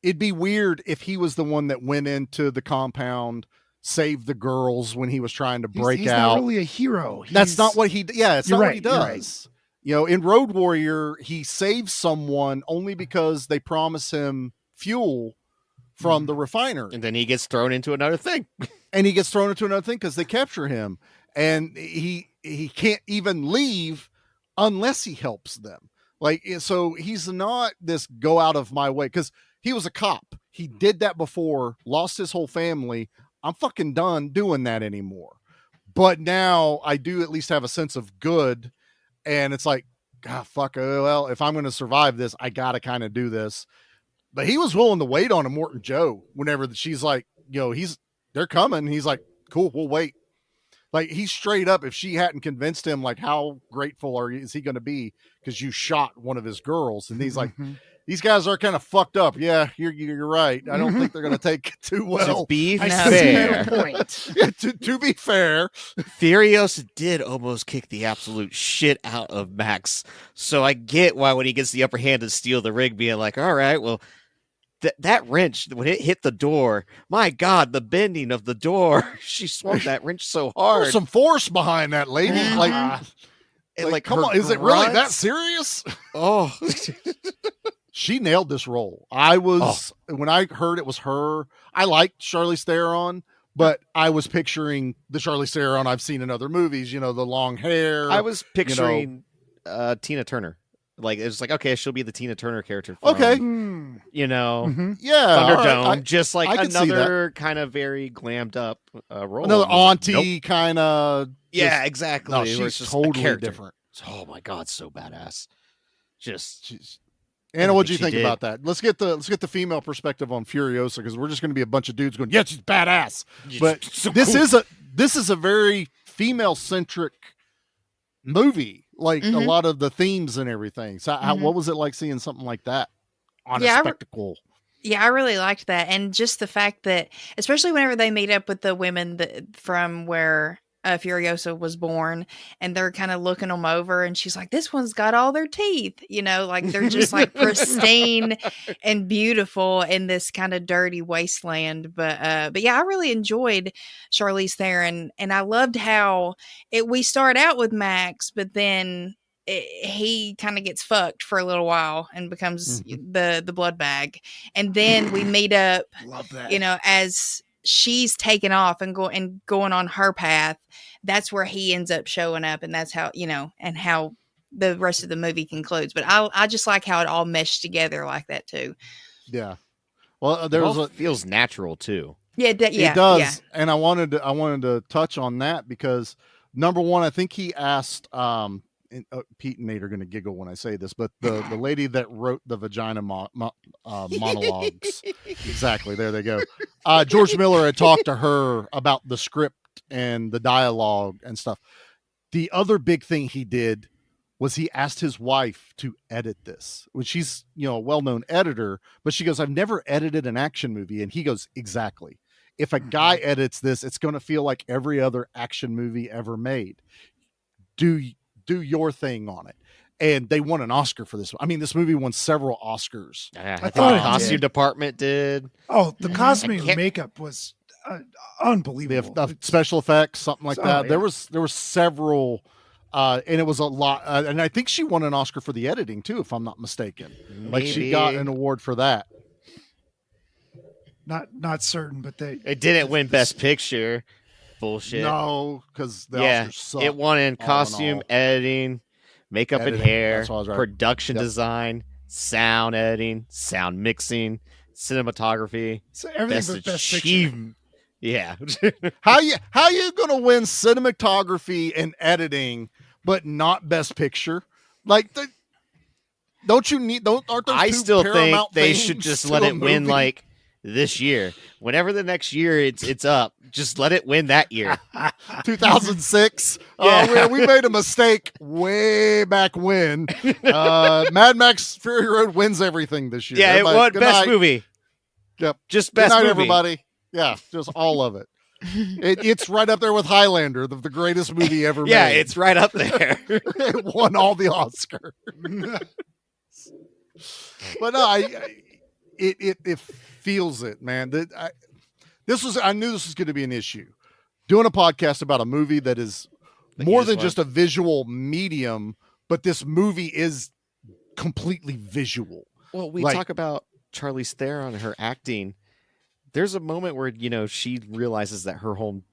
it'd be weird if he was the one that went into the compound, saved the girls when he was trying to break he's out. Not really a hero. That's not what he. Yeah, it's not what he does. Right. You know, in Road Warrior, he saves someone only because they promise him fuel from the refinery, and then he gets thrown into another thing. Because they capture him, and he can't even leave unless he helps them. Like, so he's not this go out of my way because he was a cop. He did that before, lost his whole family. I'm fucking done doing that anymore. But now I do at least have a sense of good. And it's like, God, fuck. Well, if I'm going to survive this, I got to kind of do this. But he was willing to wait on a Morton Joe whenever she's like, they're coming. He's like, cool, we'll wait. Like, he's straight up. If she hadn't convinced him, like, how grateful is he going to be because you shot one of his girls? And he's like, these guys are kind of fucked up. Yeah, you're right. I don't think they're going to take it too well. To be fair, to be fair, Furiosa did almost kick the absolute shit out of Max. So I get why when he gets the upper hand to steal the rig, being like, all right, well, that wrench, when it hit the door, my God, the bending of the door. She swung that wrench so hard. There's some force behind that lady. Like, come on, is it really that serious? Oh. She nailed this role. When I heard it was her, I liked Charlize Theron, but I was picturing the Charlize Theron I've seen in other movies, the long hair. I was picturing Tina Turner. Like, it was like, okay, she'll be the Tina Turner character. From, okay. Yeah, Thunderdome. Right. Just like another kind of very glammed up role. Another auntie kind of. Yeah, exactly. No, she's totally different. Oh my God, so badass. Anna, what do you think about that? Let's get the female perspective on Furiosa, because we're just going to be a bunch of dudes going, yeah, she's badass. But this is a very female centric movie, like a lot of the themes and everything. So, what was it like seeing something like that on a spectacle? I really liked that, and just the fact that, especially whenever they meet up with the women from where Furiosa was born, and they're kind of looking them over, and she's like, this one's got all their teeth, like they're just like pristine and beautiful in this kind of dirty wasteland. But yeah, I really enjoyed Charlize Theron, and I loved how we start out with Max, but then he kind of gets fucked for a little while and becomes the blood bag, and then we meet up. Love that. As she's taken off and going on her path, that's where he ends up showing up, and that's how and how the rest of the movie concludes. But I just like how it all meshed together like that too. Yeah, well, feels natural too. Yeah, it does. Yeah. And I wanted to touch on that because number one, I think he asked. Pete and Nate are going to giggle when I say this, but the lady that wrote the vagina monologues, exactly, there they go. George Miller had talked to her about the script and the dialogue and stuff. The other big thing he did was he asked his wife to edit this, which she's a well-known editor, but she goes, I've never edited an action movie. And he goes, exactly. If a guy edits this, it's going to feel like every other action movie ever made. Do your thing on it. and they won an Oscar for this. I mean, this movie won several Oscars. I thought thought the it costume did. department did. Oh, the costuming can't- and makeup was The unbelievable. special effects, something like Oh, that. yeah. There were several, and it was a lot. And I think she won an Oscar for the editing too, if I'm not mistaken. Like she got Maybe. an award for that. Not certain, but they It didn't win Best Picture. Bullshit. No, because the yeah, Oscars suck. it won in all in costume, all. editing, makeup and Editing, hair, that's what I was right. production Yep. design, sound editing, sound mixing, cinematography. so everything but best picture. achievement. Yeah. How you gonna win cinematography and editing, but not Best Picture? Like, aren't those I two still think Paramount they things should just to let a it win movie? like this year. Whenever the next year it's up, just let it win that year. 2006. Yeah. We made a mistake way back when. Mad Max Fury Road wins everything this year. Yeah, it Everybody, won good best night. movie. Yep. Just Good best night, movie. everybody. Yeah, just all of it. It's right up there with Highlander, the greatest movie ever Yeah, made. it's right up there. It won all the Oscar. But no, it feels it, man. I knew this was going to be an issue. Doing a podcast about a movie that is Like more you than just just a visual medium, but this movie is completely visual. Well, we Like- talk about Charlize Theron and her acting. There's a moment where, she realizes that her home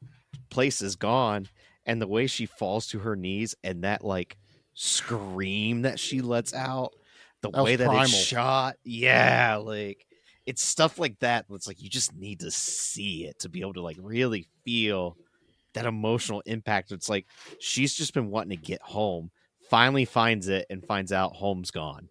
place is gone, and the way she falls to her knees and that like scream that she lets out, the That was way that primal. it's shot. Yeah, like it's stuff like that. It's like you just need to see it to be able to like really feel that emotional impact. It's like she's just been wanting to get home, finally finds it and finds out home's gone.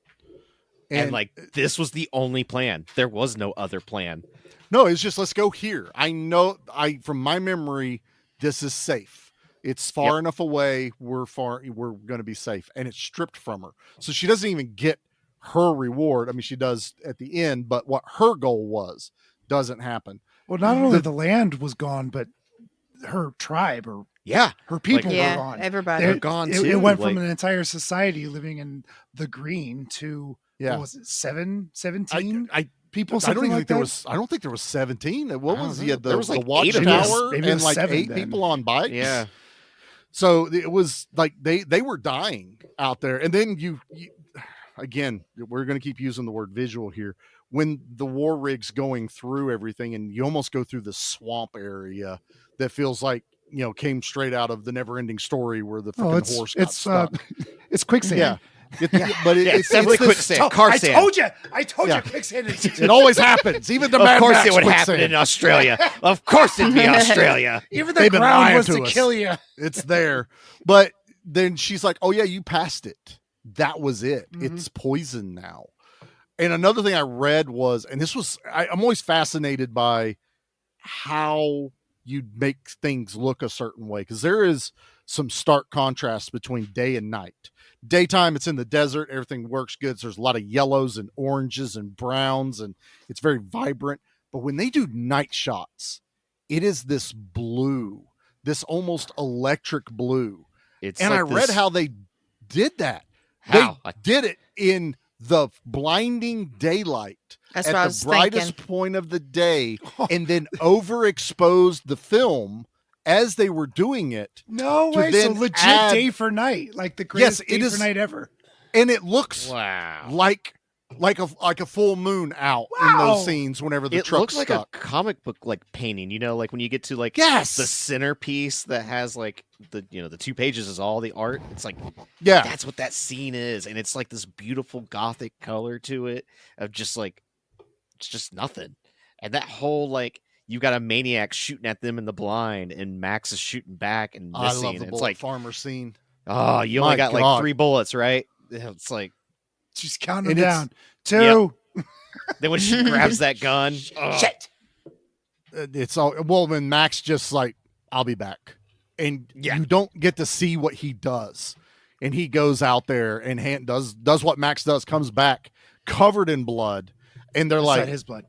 And like this was the only plan. There was no other plan. No, it's just let's go here. I know from my memory, this is safe. It's far enough away. We're going to be safe. And it's stripped from her. So she doesn't even get her reward. I mean, she does at the end, but what her goal was doesn't happen. Well, not only the land was gone, but her tribe or Yeah. her people were Yeah, gone. everybody. They're gone It too. went like, from an entire society living in the green to Yeah. what was it, 17 I people? I Something don't even like think there that? was. I don't think there was 17. What I was don't he know. had There was the like 8 watchtower of them. Maybe it and was like 7 8 then. people on bikes? yeah. So it was like they were dying out there, and then you again, we're going to keep using the word visual here. When the war rig's going through everything, and you almost go through the swamp area that feels like came straight out of the Never-Ending Story, where the freaking horse got stuck. It's quicksand. Yeah, but it's definitely this- quicksand. Car I sand. told you Yeah. quicksand. It always happens. Even the Of Mad course Max it would happen quicksand. in Australia. Of course it'd be Australia. Even the They've been ground lying was to to us. kill you. It's there. But then she's like, oh yeah, you passed it. That was it. Mhm. It's poison now. And another thing I read was, and this was, I'm always fascinated by how you make things look a certain way, because there is some stark contrast between day and night. Daytime, it's in the desert, everything works good. So there's a lot of yellows and oranges and browns, and it's very vibrant. But when they do night shots, it is this blue, this almost electric blue. It's And like I read this- how they did that. How? They did it in the blinding daylight That's at what I the was brightest thinking. point of the day, and then overexposed the film as they were doing it. No To way. So then legit add- day for night, like the greatest it day is- for night ever. And it looks Wow. like a full moon out in Wow. those scenes whenever the It truck's looks like stuck. a comic book like painting, like when you get to like Yes. the centerpiece that has like the 2 pages is all the art. It's like Yeah. that's what that scene is, and it's like this beautiful gothic color to it of just like it's just nothing. And that whole like you got a maniac shooting at them in the blind, and Max is shooting back and I missing. love the It's bullet like, farmer scene. oh, you My only got like God. 3 bullets, right? It's like She's counting And them it's- down. 2. then when she grabs that gun, oh, Shit. It's all well when Max just like, I'll be back. And Yeah. you don't get to see what he does. And he goes out there and does what Max does, comes back covered in blood. And they're It's like, not his blood.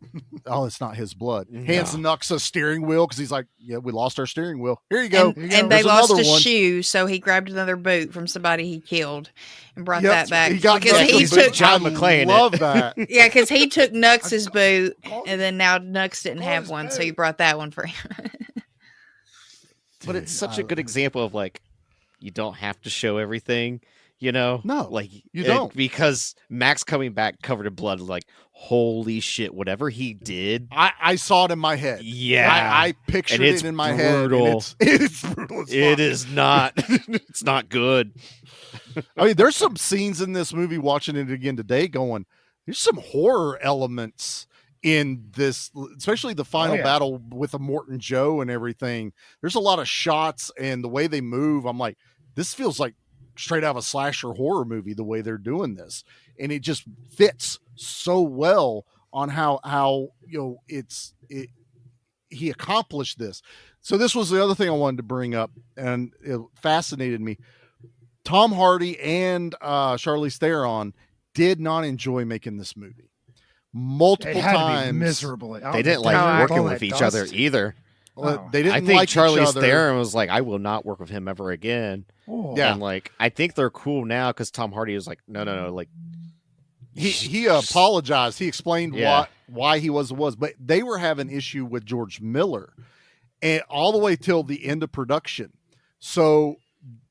oh, it's not his blood. No. Hands Nux a steering wheel because he's like, yeah, we lost our steering wheel. Here you go. And they There's lost another a one. shoe, so he grabbed another boot from somebody he killed and brought Yep, that back. he got because Nux he a took boot. John I McClane love it. that. yeah, because he took Nux's boot, and then now Nux didn't have one, so he brought that one for him. But it's such a good example of like, you don't have to show everything, No, like you don't. because Max coming back covered in blood, like holy shit, whatever he did. I saw it in my head. Yeah. I pictured And it's it in my brutal. head. And it's brutal as fuck. It is not. It's not good. I mean, there's some scenes in this movie, watching it again today, going, there's some horror elements in this, especially the final battle with the Morton Joe and everything. There's a lot of shots and the way they move. I'm like, this feels like straight out of a slasher horror movie, the way they're doing this. And it just fits so well on how he accomplished this. So this was the other thing I wanted to bring up, and it fascinated me. Tom Hardy and Charlize Theron did not enjoy making this movie. Multiple It had to be times, miserable. They didn't like working with each other either. They didn't. I think like Charlize each other. Theron was like, I will not work with him ever again. Oh. Yeah. And like, I think they're cool now because Tom Hardy was like, no, like He apologized. He explained Yeah. why he was, but they were having issue with George Miller, and all the way till the end of production. So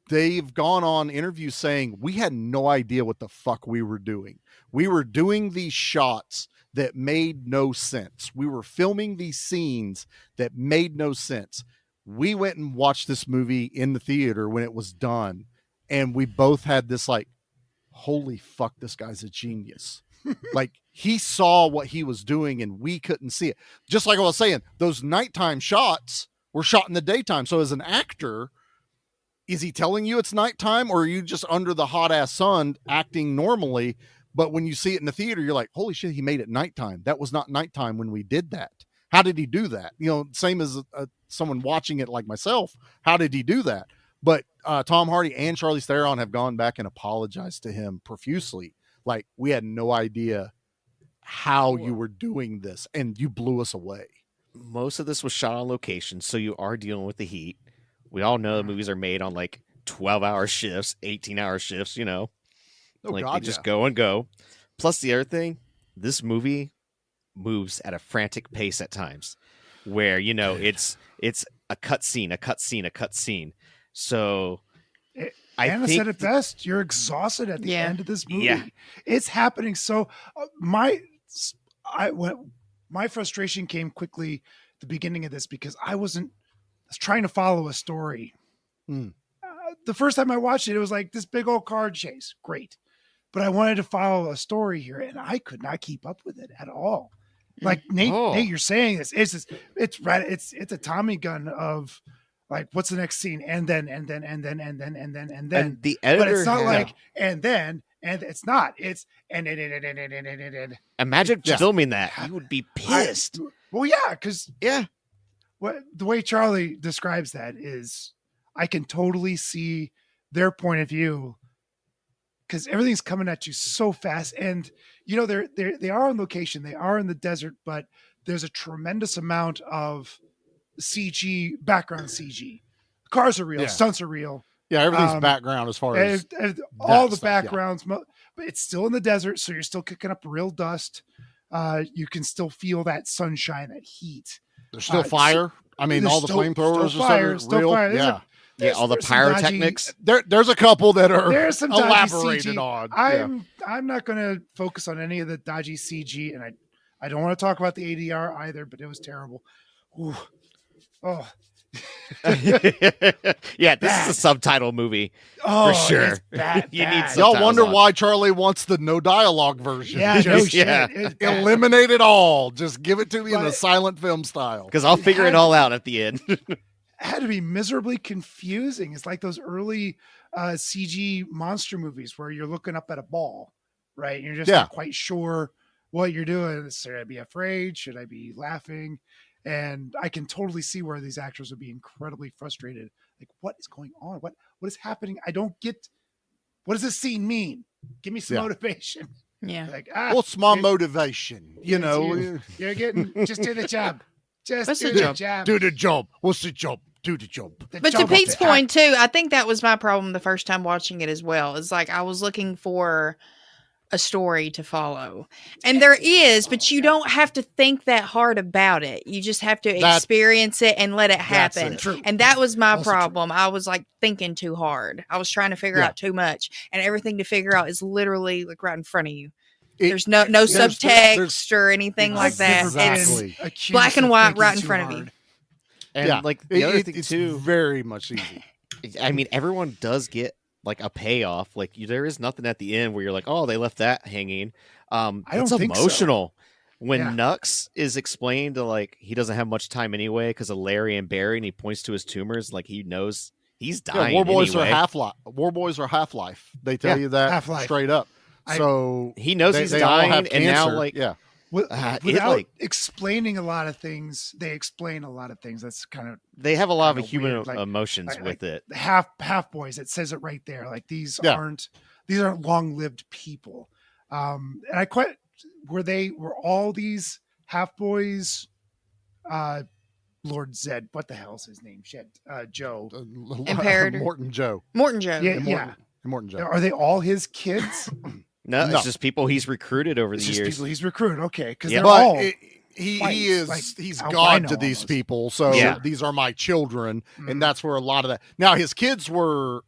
they've gone on interviews saying we had no idea what the fuck we were doing. We were doing these shots that made no sense. We were filming these scenes that made no sense. We went and watched this movie in the theater when it was done, and we both had this like, holy fuck, this guy's a genius. Like, he saw what he was doing and we couldn't see it. Just like I was saying, those nighttime shots were shot in the daytime. So as an actor, is he telling you it's nighttime, or are you just under the hot ass sun acting normally? But when you see it in the theater, you're like, holy shit, he made it nighttime. That was not nighttime when we did that. How did he do that? Same as someone watching it like myself. How did he do that? But Tom Hardy and Charlize Theron have gone back and apologized to him profusely. Like, we had no idea how you were doing this, and you blew us away. most of this was shot on location, so you are dealing with the heat. We all know movies are made on like 12-hour shifts, 18-hour shifts, they just go and go. Plus the other thing, this movie moves at a frantic pace at times where, it's a cutscene. So Anna said it best. You're exhausted at the end of this movie. Yeah. It's happening. So my frustration came quickly at the beginning of this because I was trying to follow a story. The first time I watched it, it was like this big old car chase. Great. But I wanted to follow a story here, and I could not keep up with it at all. Like Nate, you're saying this. It's a Tommy gun of like, what's the next scene? And then. And the But editor, it's not like, and it's not. It's and. Imagine filming that. You would be pissed. Because the way Charlie describes that is, I can totally see their point of view. Because everything's coming at you so fast, and they are on location, they are in the desert, but there's a tremendous amount of CG, background CG. Cars are real, stunts are real. Yeah, everything's background as far as all the backgrounds, but it's still in the desert, so you're still kicking up real dust. You can still feel that sunshine, that heat. There's still fire. I mean, all the flamethrowers still are real. fire. Yeah, all the pyrotechnics. There's a couple that are there's some elaborated CG. on. I'm not going to focus on any of the dodgy CG, and I don't want to talk about the ADR either, but it was terrible. Ooh. Oh. Yeah, this is a subtitle movie for sure. It's bad. You need Y'all wonder why Charlie wants the no dialogue version. Yeah, no shit. Eliminate it all. Just give it to me in a silent film style. Because I'll figure it all out at the end. Had to be miserably confusing. It's like those early CG monster movies where you're looking up at a ball, right? And you're just not quite sure what you're doing. Should I be afraid? Should I be laughing? And I can totally see where these actors would be incredibly frustrated. Like, what is going on? What is happening? I don't get. What does this scene mean? Give me some motivation. Yeah. Like, What's my motivation? You know, you're getting just do the job. Just What's do the the job? job. do the job. What's the job? Do the job. But to Pete's point too, I think that was my problem the first time watching it as well. It's like I was looking for a story to follow. And there is, but you don't have to think that hard about it. You just have to experience it and let it happen. And that was my problem. I was like thinking too hard. I was trying to figure out too much. And everything to figure out is literally like right in front of you. There's no subtext or anything like that. Exactly. It's black and white right in front of you. And like the other thing it's too, very much easy. I mean, everyone does get like a payoff. Like there is nothing at the end where you're like, oh, they left that hanging. It's think so. emotional. When Nux is explained to like he doesn't have much time anyway because of Larry and Barry, and he points to his tumors, like he knows he's dying. War Boys anyway. are Half-Life. War Boys are Half-Life. They tell you that Half-Life. straight up. So he knows he's they dying, all have and now cancer. like without explaining a lot of things, they explain a lot of things. That's kind of they have a lot of human weird. Like, emotions with it. Half boys, it says it right there. Like these aren't long lived people. And I quite were all these half boys. Lord Zed, what the hell's his name? Shit, Joe, Imperator. Morton Joe. Yeah. Morton Joe. Are they all his kids? No, it's just people he's recruited over the years. People he's recruited. Okay, because they're But all he's God to these people. So these are my children, and that's where a lot of that. Now his kids were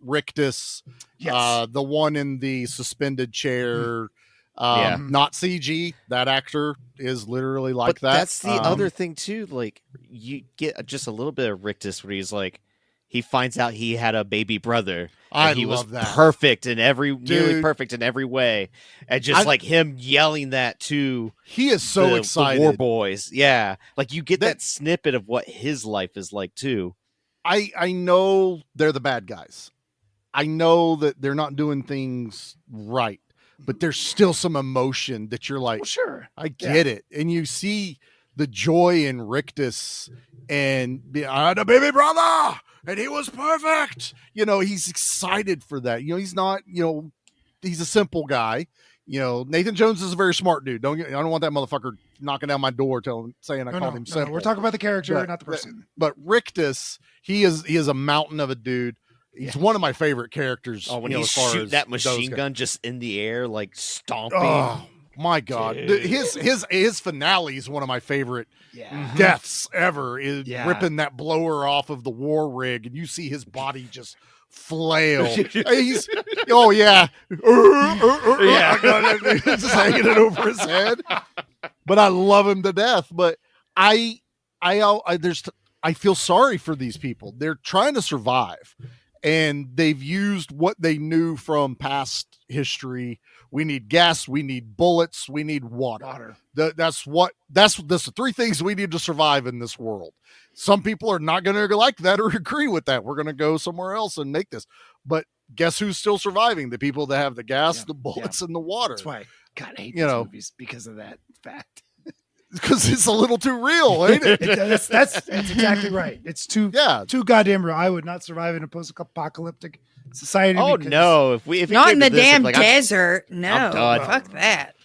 Rictus, the one in the suspended chair. Not CG. That actor is literally like that. That's the other thing too. Like you get just a little bit of Rictus where he's like, he finds out he had a baby brother. And he was perfect in nearly perfect in every way, and just like him yelling that to he is so excited. The War Boys, like you get that snippet of what his life is like too. I know they're the bad guys. I know that they're not doing things right. But there's still some emotion that you're like, sure, I get it. And you see the joy in Rictus and I had a baby brother and he was perfect. You know, he's excited for that. You know, he's not, he's a simple guy. You know, Nathan Jones is a very smart dude. I don't want that motherfucker knocking down my door saying I called him simple. We're talking about the character, not the person. But Rictus, he is a mountain of a dude. He's one of my favorite characters. Oh, when he's shooting that machine gun just in the air, like stomping. Oh my God! His finale is one of my favorite deaths ever. Is ripping that blower off of the war rig, and you see his body just flail. He's just hanging it over his head. But I love him to death. But I feel sorry for these people. They're trying to survive. And they've used what they knew from past history. We need gas, we need bullets, we need water. That's the three things we need to survive in this world. Some people are not going to like that or agree with that. We're going to go somewhere else and make this. But guess who's still surviving? The people that have the gas, the bullets, and the water. That's why God, I hate these movies because of that fact. Because it's a little too real, ain't it? That's exactly right. It's too goddamn real. I would not survive in a post-apocalyptic society. Oh no! If we not in the damn desert, no, fuck that.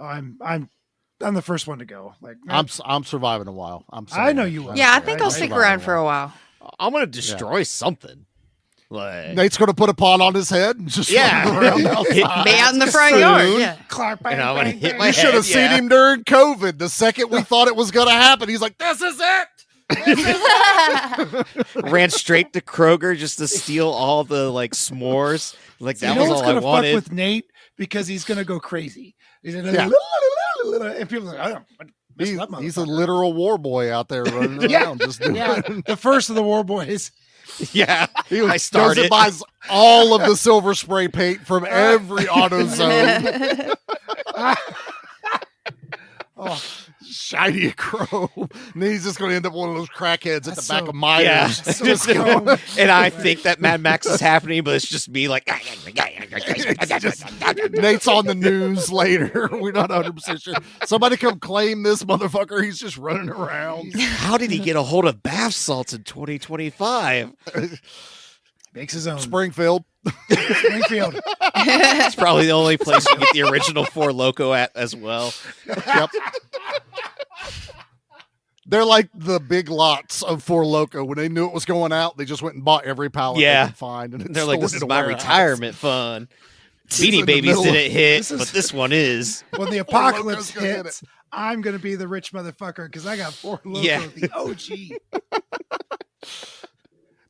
I'm the first one to go. Like I'm surviving a while. I know you will. Yeah, I think I'll stick around for a while. I'm gonna destroy something. Like, Nate's gonna put a pot on his head and just run around outside. Be out in the front yard. Yeah. I'm gonna hit my head. You should have seen him during COVID. The second we thought it was gonna happen, he's like, "This is it." Ran straight to Kroger just to steal all the like s'mores. Like that was all I wanted. Fuck with Nate because he's gonna go crazy. He's gonna and people are like, he's a literal war boy out there running around. The first of the war boys. Yeah, I started. Goes and buys all of the silver spray paint from every AutoZone. Shiny chrome. And then he's just going to end up one of those crackheads at the back of Myers. Yeah. And I think that Mad Max is happening, but it's just me like. Nate's on the news later. We're not 100% sure. Somebody come claim this motherfucker. He's just running around. How did he get a hold of bath salts in 2025? Makes his own. Springfield. Springfield. It's probably the only place you get the original Four Loko at as well. Yep. They're like the Big Lots of Four Loko. When they knew it was going out, they just went and bought every pallet they could find. And they're like, this is my retirement fund. It's Beanie in the Babies middle of- didn't hit, This is- but this one is. When the Loco's apocalypse gonna hit hits, I'm going to be the rich motherfucker because I got Four Loko, Yeah. the OG.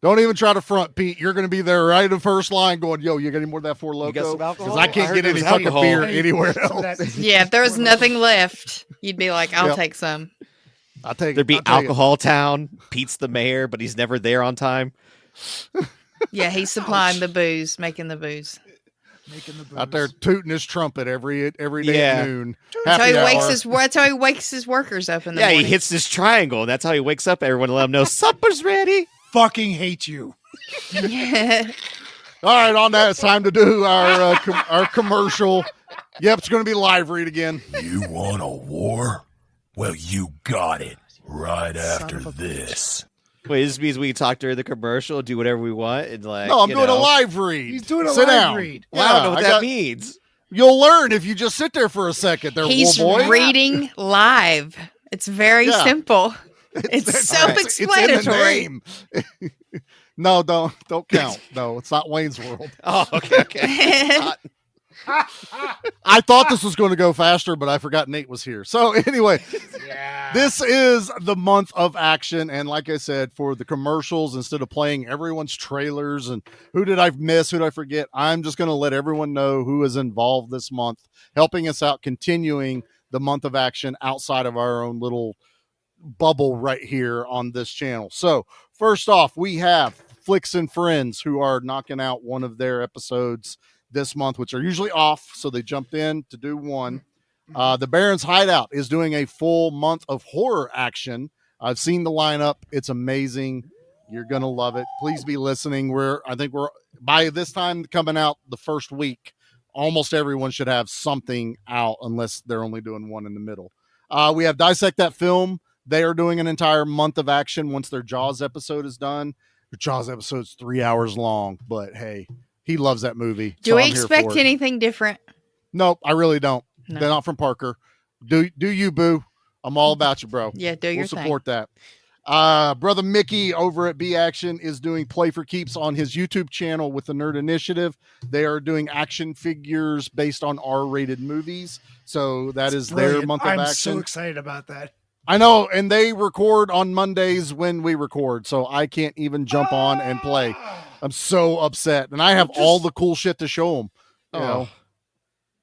Don't even try to front, Pete. You're going to be there right in the first line going, yo, you got any more of that Four Loko? got some alcohol? Because I I can't heard get there any was fucking alcohol. beer Hey, anywhere some of else. that- Yeah, if there was nothing left, you'd be like, I'll Yep. take some. I'll take There'd be I'll take it. Alcohol Town. Pete's the mayor, but he's never there on time. Yeah, he's supplying the booze, making the booze. Making the booze. Out there tooting his trumpet every day Yeah. at noon. That's how, Happy that's how he wakes his workers up in the Yeah, morning. he hits this triangle, and that's how he wakes up everyone to let him know supper's ready. Fucking hate you. All right, on that, it's time to do our commercial. Yep, it's going to be live read again. You want a war? Well, you got it right after this. Wait, this means we can talk during the commercial, do whatever we want, and like. No, I'm you doing a know. live read. He's doing a Sit live down. read. Well, I don't know Yeah, what that means. You'll learn if you just sit there for a second. There, He's boy. reading live. It's very Yeah. simple. It's It's in the self-explanatory. name. No, don't count. No, it's not Wayne's World. Oh, okay. I thought this was going to go faster, but I forgot Nate was here. So anyway, this is the month of action. And like I said, for the commercials, instead of playing everyone's trailers and who did I miss, who did I forget, I'm just going to let everyone know who is involved this month, helping us out, continuing the month of action outside of our own little bubble right here on this channel. So first off, we have Flicks and Friends, who are knocking out one of their episodes this month, which are usually off, so they jumped in to do one. The Baron's Hideout is doing a full month of horror action. I've seen the lineup. It's amazing. You're gonna love it. Please be listening. I think we're by this time coming out the first week, almost everyone should have something out unless they're only doing one in the middle. We have Dissect That Film. They are doing an entire month of action once their Jaws episode is done. The Jaws episode's 3 hours long, but hey, he loves that movie. Do so we I'm here expect for it. anything different? Nope, I really don't. No. They're not from Parker. Do you, boo? I'm all about you, bro. Yeah, do your We'll thing. support that. Brother Mickey over at B Action is doing Play for Keeps on his YouTube channel with the Nerd Initiative. They are doing action figures based on R-rated movies. So that is their Brilliant. month of I'm action. so excited about that. I know, and they record on Mondays when we record, so I can't even jump on and play. I'm so upset, and I have all the cool shit to show them. You know,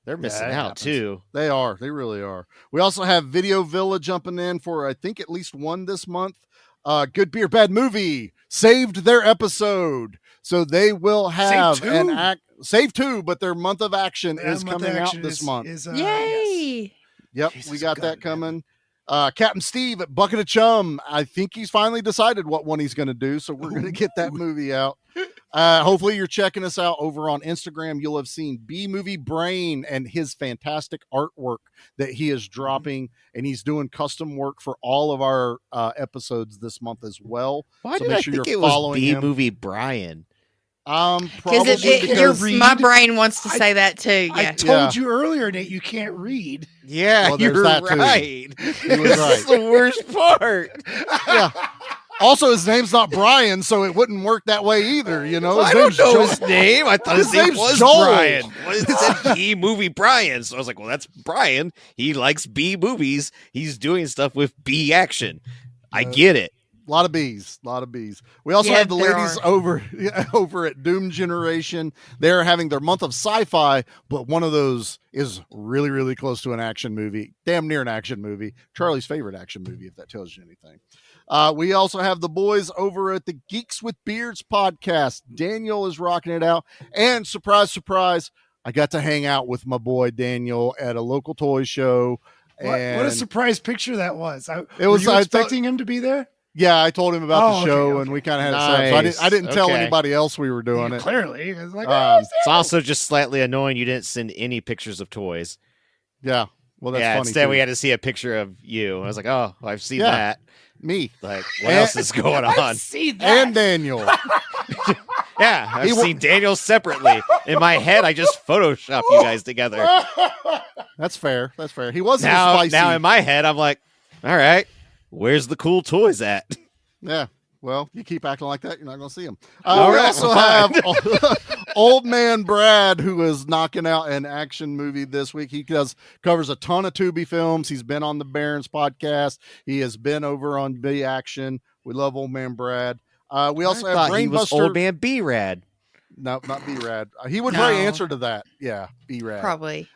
They're missing it out happens. too. They are. They really are. We also have Video Villa jumping in for, I think, at least one this month. Good Beer, Bad Movie saved their episode, so they will have save two, but their month of action Yeah, is month of coming out action this is- month. is, Yay! Yep, Jesus we got God, that coming. Captain Steve at Bucket of Chum. I think he's finally decided what one he's going to do, so we're going to get that movie out. Hopefully you're checking us out over on Instagram. You'll have seen B Movie Brain and his fantastic artwork that he is dropping, and he's doing custom work for all of our episodes this month as well. Why So did make I sure think you're it was following B him. Movie Brian? Probably Because my brain wants to say that too. I Yeah. told you earlier, Nate, you can't read. Yeah, Well, there's you're that too. right. He was This right. is the worst part. Yeah. Also, his name's not Brian, so it wouldn't work that way either. You know, I name's don't know Joel. his name. I thought his His name name's was Joel. Brian. Well, it said B Movie Brian. So I was like, well, that's Brian. He likes B movies. He's doing stuff with B action. I get it. A lot of bees, a lot of bees. We also Yeah, have the there ladies are. over at Doom Generation. They're having their month of sci-fi, but one of those is really, really close to an action movie, damn near an action movie. Charlie's favorite action movie, if that tells you anything. We also have the boys over at the Geeks with Beards podcast. Daniel is rocking it out, and surprise, surprise, I got to hang out with my boy Daniel at a local toy show. What a And surprise picture that was. It was- Were you I thought- expecting him to be there? yeah, I told him about Oh, the okay, show, okay. and we kind of had it set up. So Nice. I didn't tell Okay. anybody else we were doing it. Clearly. It's like, It's also just slightly annoying you didn't send any pictures of toys. Yeah. Well, that's yeah, funny. instead too. we had to see a picture of you. I was like, oh, I've seen Yeah. that. Me Like, what else is going on? see that. and Daniel. Yeah, I've seen Daniel separately. In my head, I just Photoshop you guys together. That's fair. That's fair. He wasn't Now, as spicy. now in my head, I'm like, all right, where's the cool toys at? Yeah. Well, you keep acting like that, you're not going to see him. All We right, also well, have Old Man Brad, who is knocking out an action movie this week. He covers a ton of Tubi films. He's been on the Barons podcast. He has been over on B Action. We love Old Man Brad. We also I have thought he was Brainbuster. Old Man B-Rad. No, not B Rad. He would probably No. answer to that. Yeah, B Rad. Probably.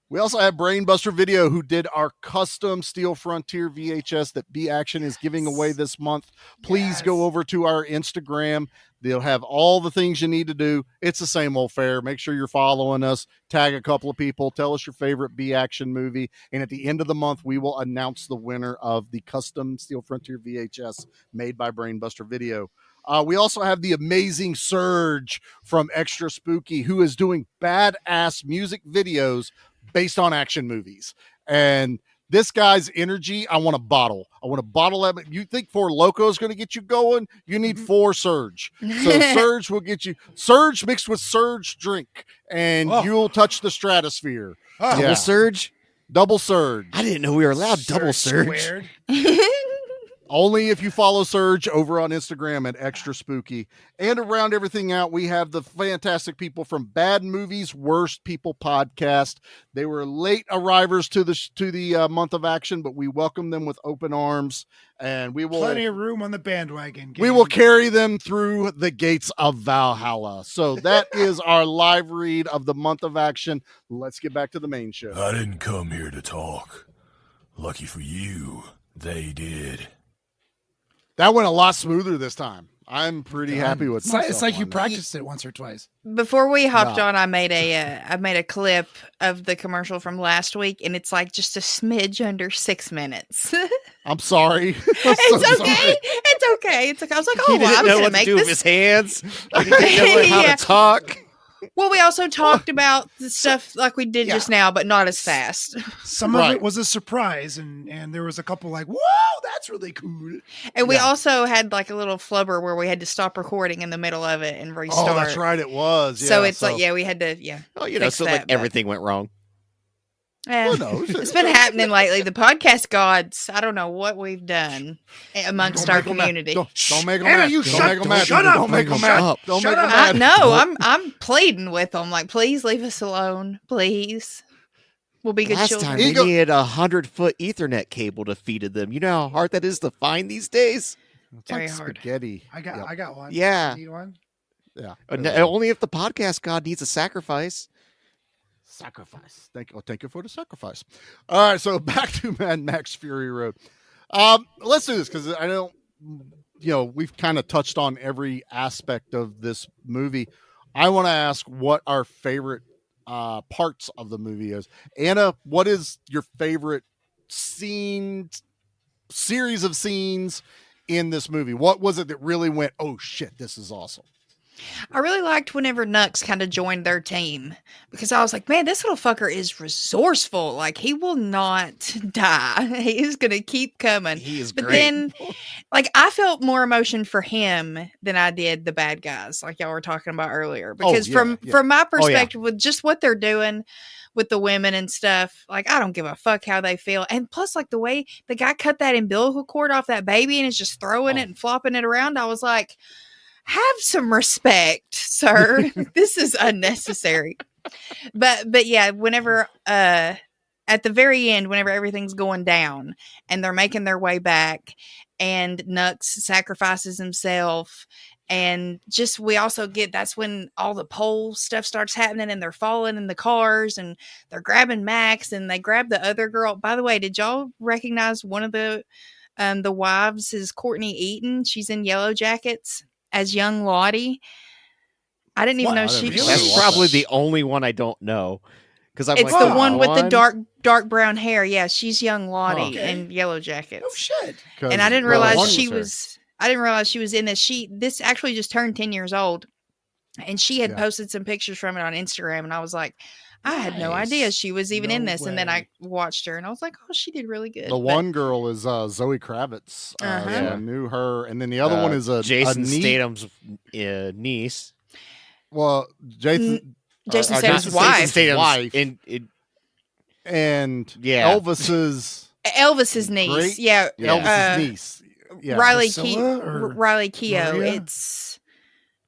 We also have Brainbuster Video, who did our custom Steel Frontier VHS that B Action is giving away this month. Please go over to our Instagram. They'll have all the things you need to do. It's the same old fare. Make sure you're following us. Tag a couple of people. Tell us your favorite B Action movie. And at the end of the month, we will announce the winner of the custom Steel Frontier VHS made by Brainbuster Video. We also have the amazing Surge from Extra Spooky, who is doing badass music videos based on action movies. And this guy's energy, I want a bottle. I want a bottle of it. You think Four Loko is going to get you going? You need 4 Surge. So Surge will get you Surge mixed with Surge drink, and you'll touch the stratosphere. Double Surge? Double Surge. I didn't know we were allowed double Surge. Only if you follow Surge over on Instagram at Extra Spooky. And to round everything out, we have the fantastic people from Bad Movies Worst People podcast. They were late arrivers to the month of action, but we welcome them with open arms, and we will Plenty of room on the bandwagon. we will carry them through the gates of Valhalla. So that is our live read of the month of action. Let's get back to the main show. I didn't come here to talk. Lucky for you, they did. That went a lot smoother this time. I'm pretty happy with myself. It's like you on that. practiced it once or twice. Before we hopped on, I made a clip of the commercial from last week, and it's like just a smidge under 6 minutes. I'm sorry. It's okay. It's okay. It's okay. I was like, oh, He well, didn't I'm know gonna what to make do with this. his hands. He didn't know how Yeah. to talk. Well, we also talked about the stuff like we did just now, but not as fast. Some of it was a surprise, and there was a couple like, whoa, that's really cool. And we also had like a little flubber where we had to stop recording in the middle of it and restart. Oh, that's right. It was. So Yeah, it's like, we had to, Oh, you know, fix so that, like but- everything went wrong. Eh, it's been happening lately. The podcast gods, I don't know what we've done amongst our community. Don't make them Anna, mad. you Don't shut make them mad. shut up. Don't make them Shut mad. up. Don't Shut make them up. mad. No, I'm pleading with them. Like, please leave us alone. Please. We'll be good Last children. time they needed a 100-foot Ethernet cable to feed to them. You know how hard that is to find these days? It's like Very hard. spaghetti. I got one. Yeah. You need one? Yeah. Only if the podcast god needs a sacrifice. Sacrifice. Thank you for the sacrifice. All right, so back to Mad Max Fury Road. Let's do this because I don't, we've kind of touched on every aspect of this movie. I want to ask what our favorite parts of the movie is. Anna, what is your favorite series of scenes in this movie? What was it that really went, oh shit, this is awesome? I really liked whenever Nux kind of joined their team because I was like, man, this little fucker is resourceful. Like, he will not die. He is going to keep coming. He is But great. then, like, I felt more emotion for him than I did the bad guys, like y'all were talking about earlier. Because from my perspective, with just what they're doing with the women and stuff, like, I don't give a fuck how they feel. And plus, like, the way the guy cut that umbilical cord off that baby and is just throwing it and flopping it around, I was like, have some respect, sir. This is unnecessary. But yeah, whenever at the very end, whenever everything's going down and they're making their way back and Nux sacrifices himself, and just we also get, that's when all the pole stuff starts happening and they're falling in the cars and they're grabbing Max and they grab the other girl. By the way, did y'all recognize one of the wives is Courtney Eaton? She's in Yellow Jackets as young Lottie. I didn't even know she. That's probably the only one I don't know. Because It's the one with the dark brown hair. Yeah, she's young Lottie in Yellow Jackets. Oh shit! And I didn't realize she was. I didn't realize she was in this. This actually just turned 10 years old, and she had posted some pictures from it on Instagram, and I was like, I had no idea she was even in this. And then I watched her and I was like, oh, she did really good. The one girl is Zoe Kravitz. So I knew her. And then the other one is Jason Statham. Statham's niece. Well, Jason. Jason or Statham's wife. Statham's wife. And Yeah. Elvis's niece. Yeah. Elvis's niece. Yeah. Riley Maria? Keough. It's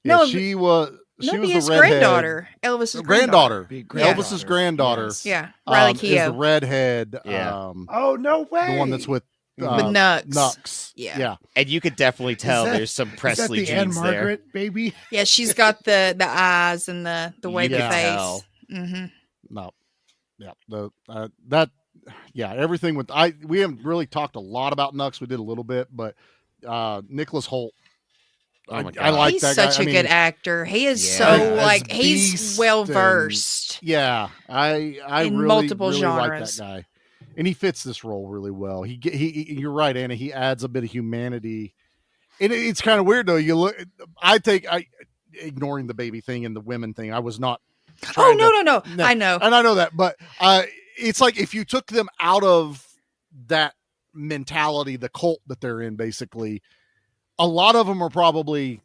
Yeah, no, she was his the redhead. granddaughter. Elvis's Granddaughter. Granddaughter. Elvis's granddaughter. Yes. Yeah, Riley Is the Keough redhead. Yeah. Oh, no way. The one that's with with Nux. Nux. Yeah. And you could definitely tell there's some Is that Presley the Anne genes there. Margaret baby? Yeah, she's got the eyes and the wavy can face. tell. Mm-hmm. No. Yeah. Everything with we haven't really talked a lot about Nux. We did a little bit, but Nicholas Holt. Oh my I God. like He's that guy. such a good actor. He is Yeah. so As he's Beast well versed. Yeah, I In really, multiple really like genres. that guy, and he fits this role really well. You're right, Anna. He adds a bit of humanity, and it's kind of weird though. You look, ignoring the baby thing and the women thing. I was not. Oh no. No, I know. and I know that, but it's like if you took them out of that mentality, the cult that they're in, basically, a lot of them are probably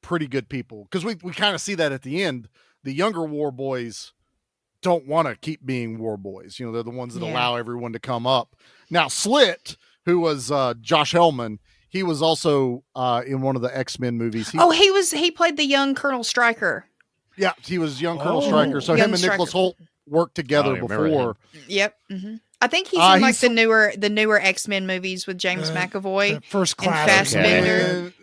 pretty good people because we kind of see that at the end. The younger war boys don't want to keep being war boys. You know, they're the ones that allow everyone to come up. Now, Slit, who was Josh Hellman, he was also in one of the X-Men movies. He played the young Colonel Stryker. Yeah, he was young Colonel Stryker. So Young him and Nicholas Stryker. Holt worked together I remember before. Yep. Mm-hmm. I think he's in he's the newer X-Men movies with James McAvoy The first and class. Fassbender.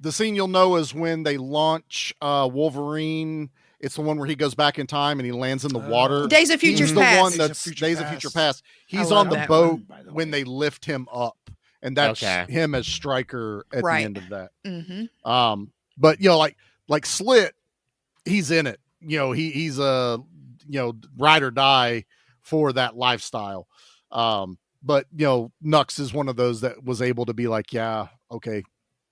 The scene you'll know is when they launch Wolverine. It's the one where he goes back in time and he lands in the water. Days of Future He's Past. the one that's Days of Future Past. He's love on the that boat one, by the when they lift him up, and that's him as Stryker at Right. the end of that. Mm-hmm. But like Slit, he's in it. He's a ride or die for that lifestyle. But Nux is one of those that was able to be like, yeah, okay,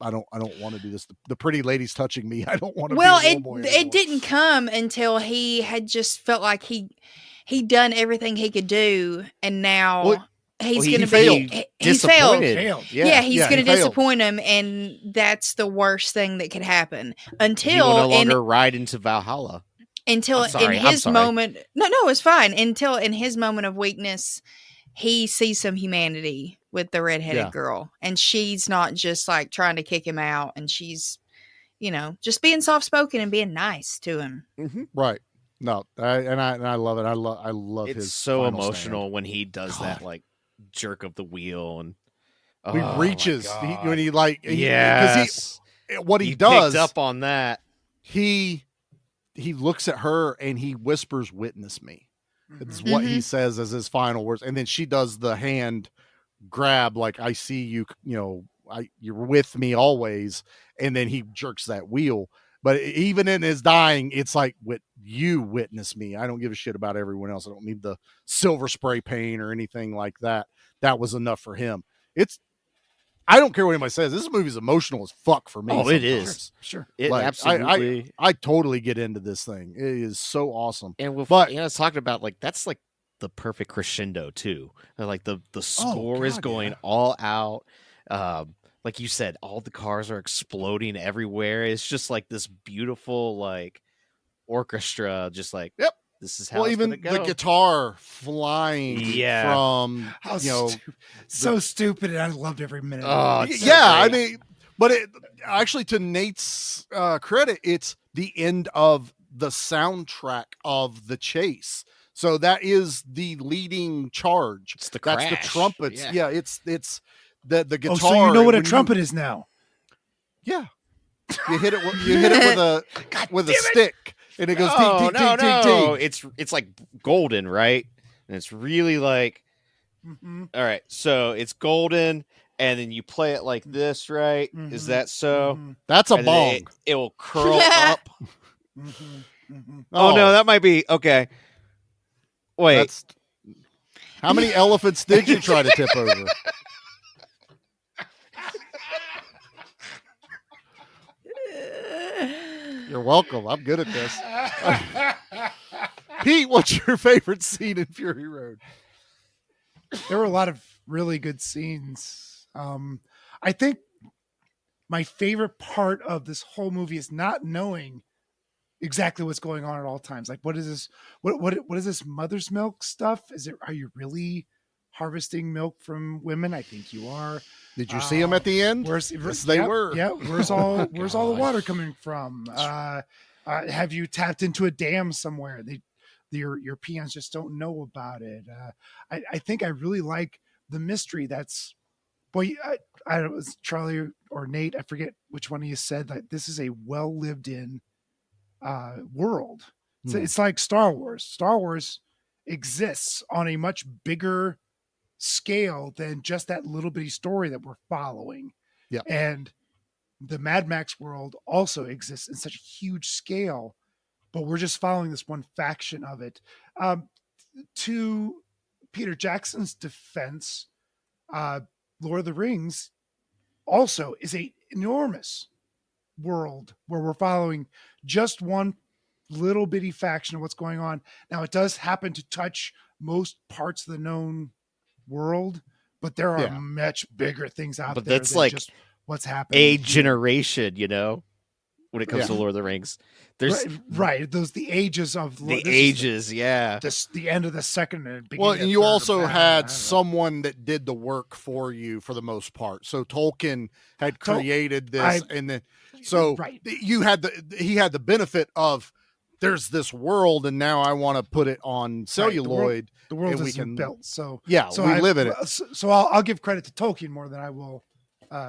I don't want to do this. The pretty lady's touching me. I don't want to. Well, be a boy anymore. it didn't come until he had just felt like he'd done everything he could do, and now he's going to be he failed. Yeah, he's going to disappoint him, and that's the worst thing that could happen. Until he will no longer ride into Valhalla. Until in his moment, no, it's fine. Until in his moment of weakness, he sees some humanity with the redheaded girl, and she's not just like trying to kick him out, and she's, just being soft spoken and being nice to him. Mm-hmm. Right. No, I love it. I love it's his so final emotional stand. when he does that like jerk of the wheel and he reaches when he what he you does picked up on that. He looks at her and he whispers, "Witness me." It's what he says as his final words, and then she does the hand grab, like, "I see you, you're with me always," and then he jerks that wheel. But even in his dying, it's like, you witness me. I don't give a shit about everyone else. I don't need the silver spray paint or anything like that. That was enough for him. I don't care what anybody says. This movie's emotional as fuck for me. Oh, sometimes. it is. Sure. It absolutely. I totally get into this thing. It is so awesome. And I was talking about that's like the perfect crescendo too. Like the score is going all out. Like you said, all the cars are exploding everywhere. It's just like this beautiful like orchestra. Just like, yep, this is how. Well, even the guitar flying from so stupid, and I loved every minute. Oh, I mean, but actually, to Nate's credit, it's the end of the soundtrack of the chase. So that is the leading charge. It's the crash. That's the trumpets. Yeah, it's the guitar. Oh, so you know what a trumpet is now? Yeah, you hit it with a stick, and it goes ting ting ting ting ting. It's like golden, right? And it's really like, all right. So it's golden, and then you play it like this, right? Is that so? That's a bong. It will curl up. Oh no, that might be okay. Wait, how many elephants did you try to tip over? You're welcome. I'm good at this. Pete, what's your favorite scene in Fury Road? There were a lot of really good scenes. I think my favorite part of this whole movie is not knowing exactly what's going on at all times. Like, what is this? What is this mother's milk stuff? Are you really harvesting milk from women? I think you are. Did you see them at the end? Yes, they were. Yeah. Where's all the water coming from? Have you tapped into a dam somewhere? Your peons just don't know about it. I think I really like the mystery. That's, boy, I don't know, it was Charlie or Nate, I forget which one of you said that this is a well lived in world. It's like Star Wars. Star Wars exists on a much bigger scale than just that little bitty story that we're following. Yeah. And the Mad Max world also exists in such a huge scale, but we're just following this one faction of it. To Peter Jackson's defense, Lord of the Rings also is a enormous world where we're following just one little bitty faction of what's going on. Now, it does happen to touch most parts of the known world, but there are much bigger things out but there that's than like just what's happening. A generation, when it comes to Lord of the Rings. There's right. Those the ages of the ages, yeah. The end of the second and beginning. Well, of and you third, also I had don't know. someone that did the work for you for the most part. So Tolkien had created this, and then he had the benefit of there's this world, and now I want to put it on celluloid. The world and is built, so we live in it. So I'll give credit to Tolkien more than I will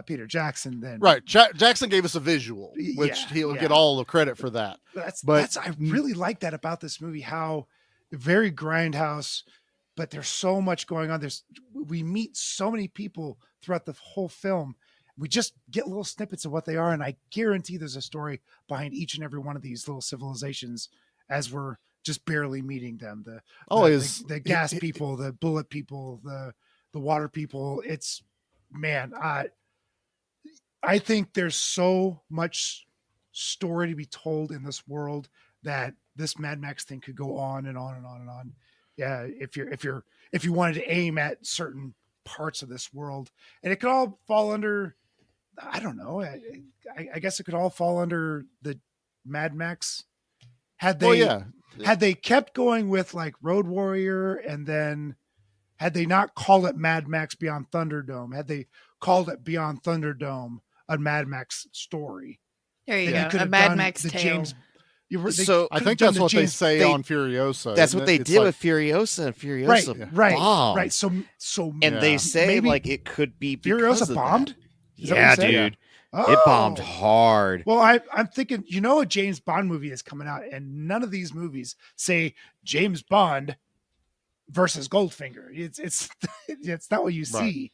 Peter Jackson. Then Right, Jackson gave us a visual, which he'll get all the credit for that. That's I really like that about this movie. How very grindhouse, but there's so much going on. We meet so many people throughout the whole film. We just get little snippets of what they are, and I guarantee there's a story behind each and every one of these little civilizations as we're just barely meeting them. The gas people, the bullet people, the water people. It's, man, I think there's so much story to be told in this world that this Mad Max thing could go on and on and on and on. Yeah, if you wanted to aim at certain parts of this world, and it could all fall under, I don't know. I guess it could all fall under the Mad Max. Had they kept going with like Road Warrior, and then had they not called it Mad Max Beyond Thunderdome, had they called it Beyond Thunderdome, a Mad Max story. There you go. A Mad Max tale. I think that's what they say on Furiosa. That's what they did with Furiosa, and Furiosa bombed. Right. So and they say like it could be Furiosa bombed. Yeah, dude. It bombed hard. Well, I'm thinking, a James Bond movie is coming out, and none of these movies say James Bond versus Goldfinger. It's not what you see,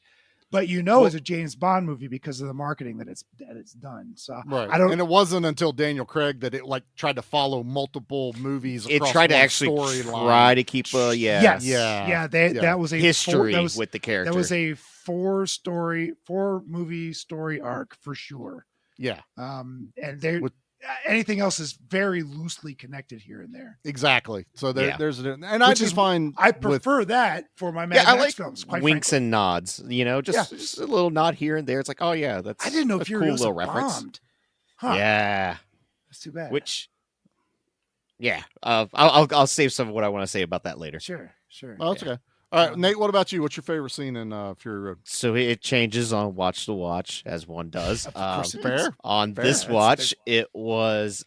but it's a James Bond movie because of the marketing that it's done. So and it wasn't until Daniel Craig that it like tried to follow multiple movies. It tried to actually try to keep that was a history with the character. That was a 4 movie story arc for sure. Yeah. And anything else is very loosely connected here and there. Exactly. So there's I prefer that for my Mad Max films. Quite winks frankly. and nods, just a little nod here and there. It's like, oh yeah, that's I didn't know a Furiosa cool little reference. bombed. Huh. Yeah. That's too bad. I'll save some of what I want to say about that later. Sure. Oh, that's okay. All right, Nate, what about you? What's your favorite scene in Fury Road? So it changes on watch to watch, as one does. Of course it is. On this watch, it was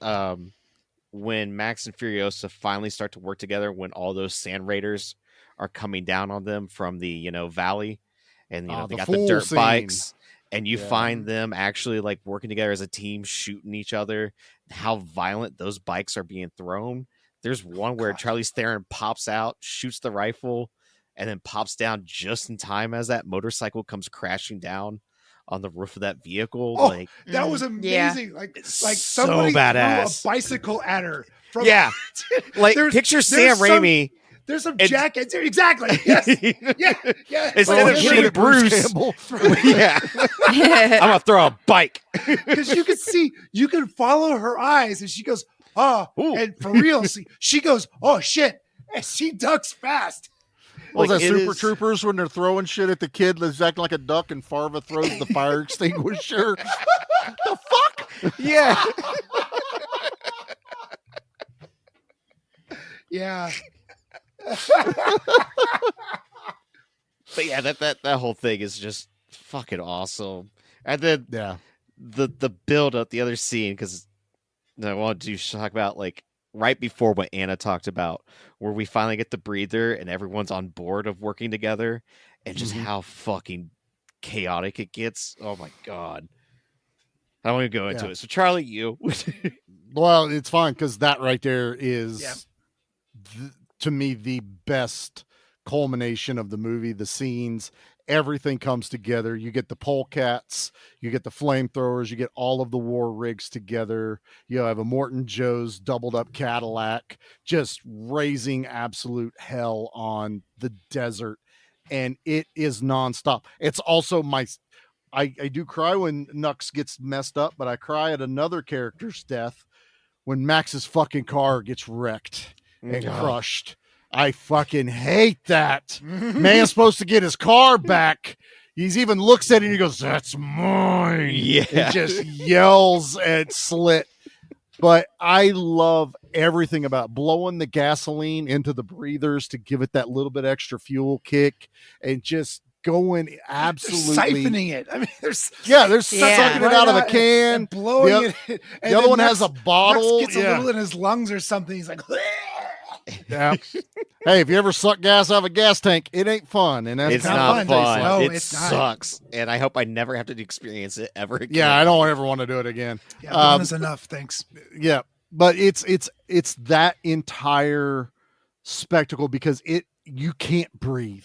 when Max and Furiosa finally start to work together, when all those Sand Raiders are coming down on them from the valley, and they got the dirt bikes, and you find them actually like working together as a team, shooting each other. How violent those bikes are being thrown. There's one where Charlize Theron pops out, shoots the rifle, and then pops down just in time as that motorcycle comes crashing down on the roof of that vehicle. Oh, that was amazing. Like somebody so badass. threw a bicycle at her. Like picture Sam Raimi. There's some jackets. Exactly. Yes. Yeah. Instead of hitting Bruce. I'm gonna throw a bike. Because you can follow her eyes, and she goes, and for real, she goes, oh shit, and she ducks fast. Was that Super Troopers when they're throwing shit at the kid that's acting like a duck and Farva throws the fire extinguisher? The fuck? Yeah. Yeah. But yeah, that whole thing is just fucking awesome. And then Yeah. the build up, the other scene, because I wanted to talk about like right before what Anna talked about, where we finally get the breather and everyone's on board of working together, and just how fucking chaotic it gets. Oh my god. I don't want to go into Yeah. it. So Charlie, you Well, it's fine because that right there is, Yep. to me, the best culmination of the movie. The scenes, everything comes together. You get the polecats, you get the flamethrowers, you get all of the war rigs together. You have a Morton Joe's doubled up Cadillac, just raising absolute hell on the desert, and it is nonstop. It's also I do cry when Nux gets messed up, but I cry at another character's death when Max's fucking car gets wrecked and crushed. I fucking hate that. Man's supposed to get his car back. He's even looks at it and he goes, "That's mine." Yeah. And just yells at Slit. But I love everything about blowing the gasoline into the breathers to give it that little bit extra fuel kick and just going absolutely siphoning it. I mean, they're sucking it out of a can, and blowing it. And the other then one has a bottle. Gets a little in his lungs or something. He's like, yeah. Hey, if you ever suck gas out of a gas tank, it ain't fun, and that's it's kind not of fun. No, it it's sucks, and I hope I never have to experience it ever again. Yeah, I don't ever want to do it again. Yeah, fun is enough. Thanks. Yeah, but it's that entire spectacle because you can't breathe.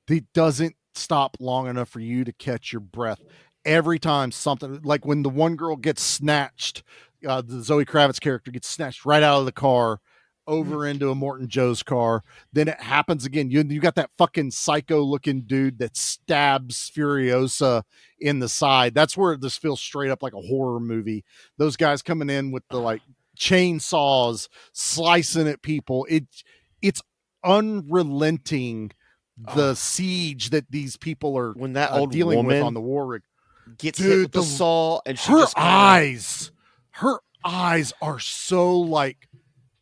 It doesn't stop long enough for you to catch your breath. Every time something, like when the one girl gets snatched, the Zoe Kravitz character gets snatched right out of the car over into a Morton Joe's car. Then it happens again. You got that fucking psycho looking dude that stabs Furiosa in the side. That's where this feels straight up like a horror movie. Those guys coming in with the like chainsaws slicing at people. It's unrelenting, the siege that these people are when that old dealing with woman on the war rig. gets hit with the saw, and she her just her eyes are so like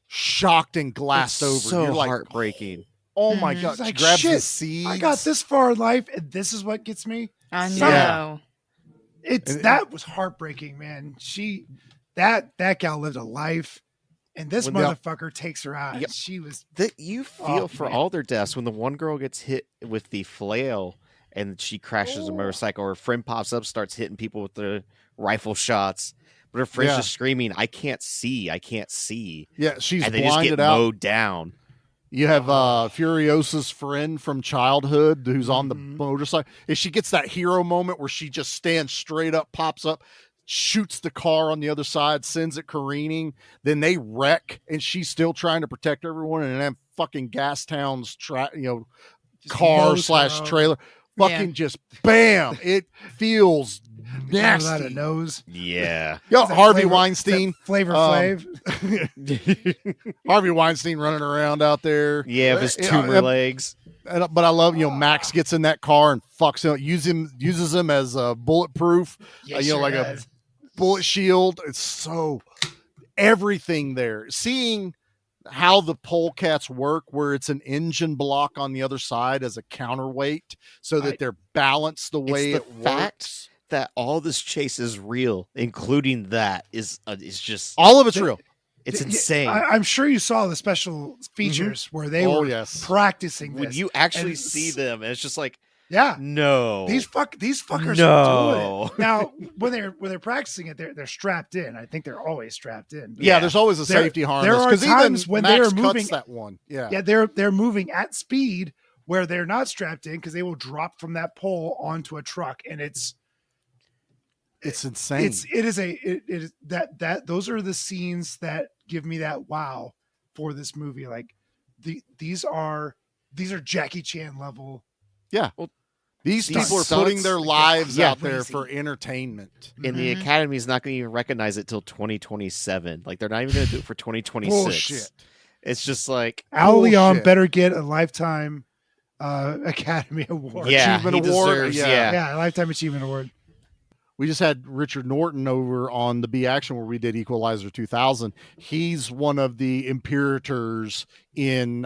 shocked and glassed over. So You're like, heartbreaking. oh my god! Like, she grabs shit, the seeds. I got this far in life, and this is what gets me. I know. Yeah. That was heartbreaking, man. That gal lived a life, and this When motherfucker takes her out. Yep. She was That you feel for all their deaths when the one girl gets hit with the flail and she crashes a motorcycle, or her friend pops up, starts hitting people with the rifle shots, but her friend's just screaming, I can't see. Yeah, she's and they just blinded get out. mowed down. You have Furiosa's friend from childhood who's on the motorcycle. And she gets that hero moment where she just stands straight up, pops up, shoots the car on the other side, sends it careening. Then they wreck, and she's still trying to protect everyone. And then fucking Gastown's car / trailer, fucking just bam! It feels nasty. out of nose. Yeah. Yo, Harvey Flavor- Weinstein, Flavor Flav. Harvey Weinstein running around out there. Yeah, with his tumor legs. But I love, Max gets in that car and fucks him, uses him as a bulletproof, like a bullet shield. It's so everything there. Seeing how the polecats work, where it's an engine block on the other side as a counterweight, so that they're balanced the way It's it the fact works. that all this chase is real, including that, is just All of it's real. It's insane. I'm sure you saw the special features where they were practicing this. When you actually And see them, and it's just like, yeah, no, these fuckers No. are doing it. Now, when they're practicing it, they're strapped in. I think they're always strapped in. Yeah, there's always a safety harness. There are 'cause even times when Max they are cuts moving that one. Yeah, they're moving at speed where they're not strapped in because they will drop from that pole onto a truck, and it's insane. It is that those are the scenes that give me that wow for this movie. Like these are Jackie Chan level. Yeah. Well, these these people are stunts, putting their lives yeah, out there crazy. for entertainment. and the Academy is not going to even recognize it till 2027. Like, they're not even going to do it for 2026. Bullshit. It's just like, Al Leon Bullshit. better get a lifetime Academy Award. yeah, Achievement he Award, deserves, yeah. Yeah, Lifetime Achievement Award. we just had Richard Norton over on the B Action where we did Equalizer 2000. He's one of the imperators in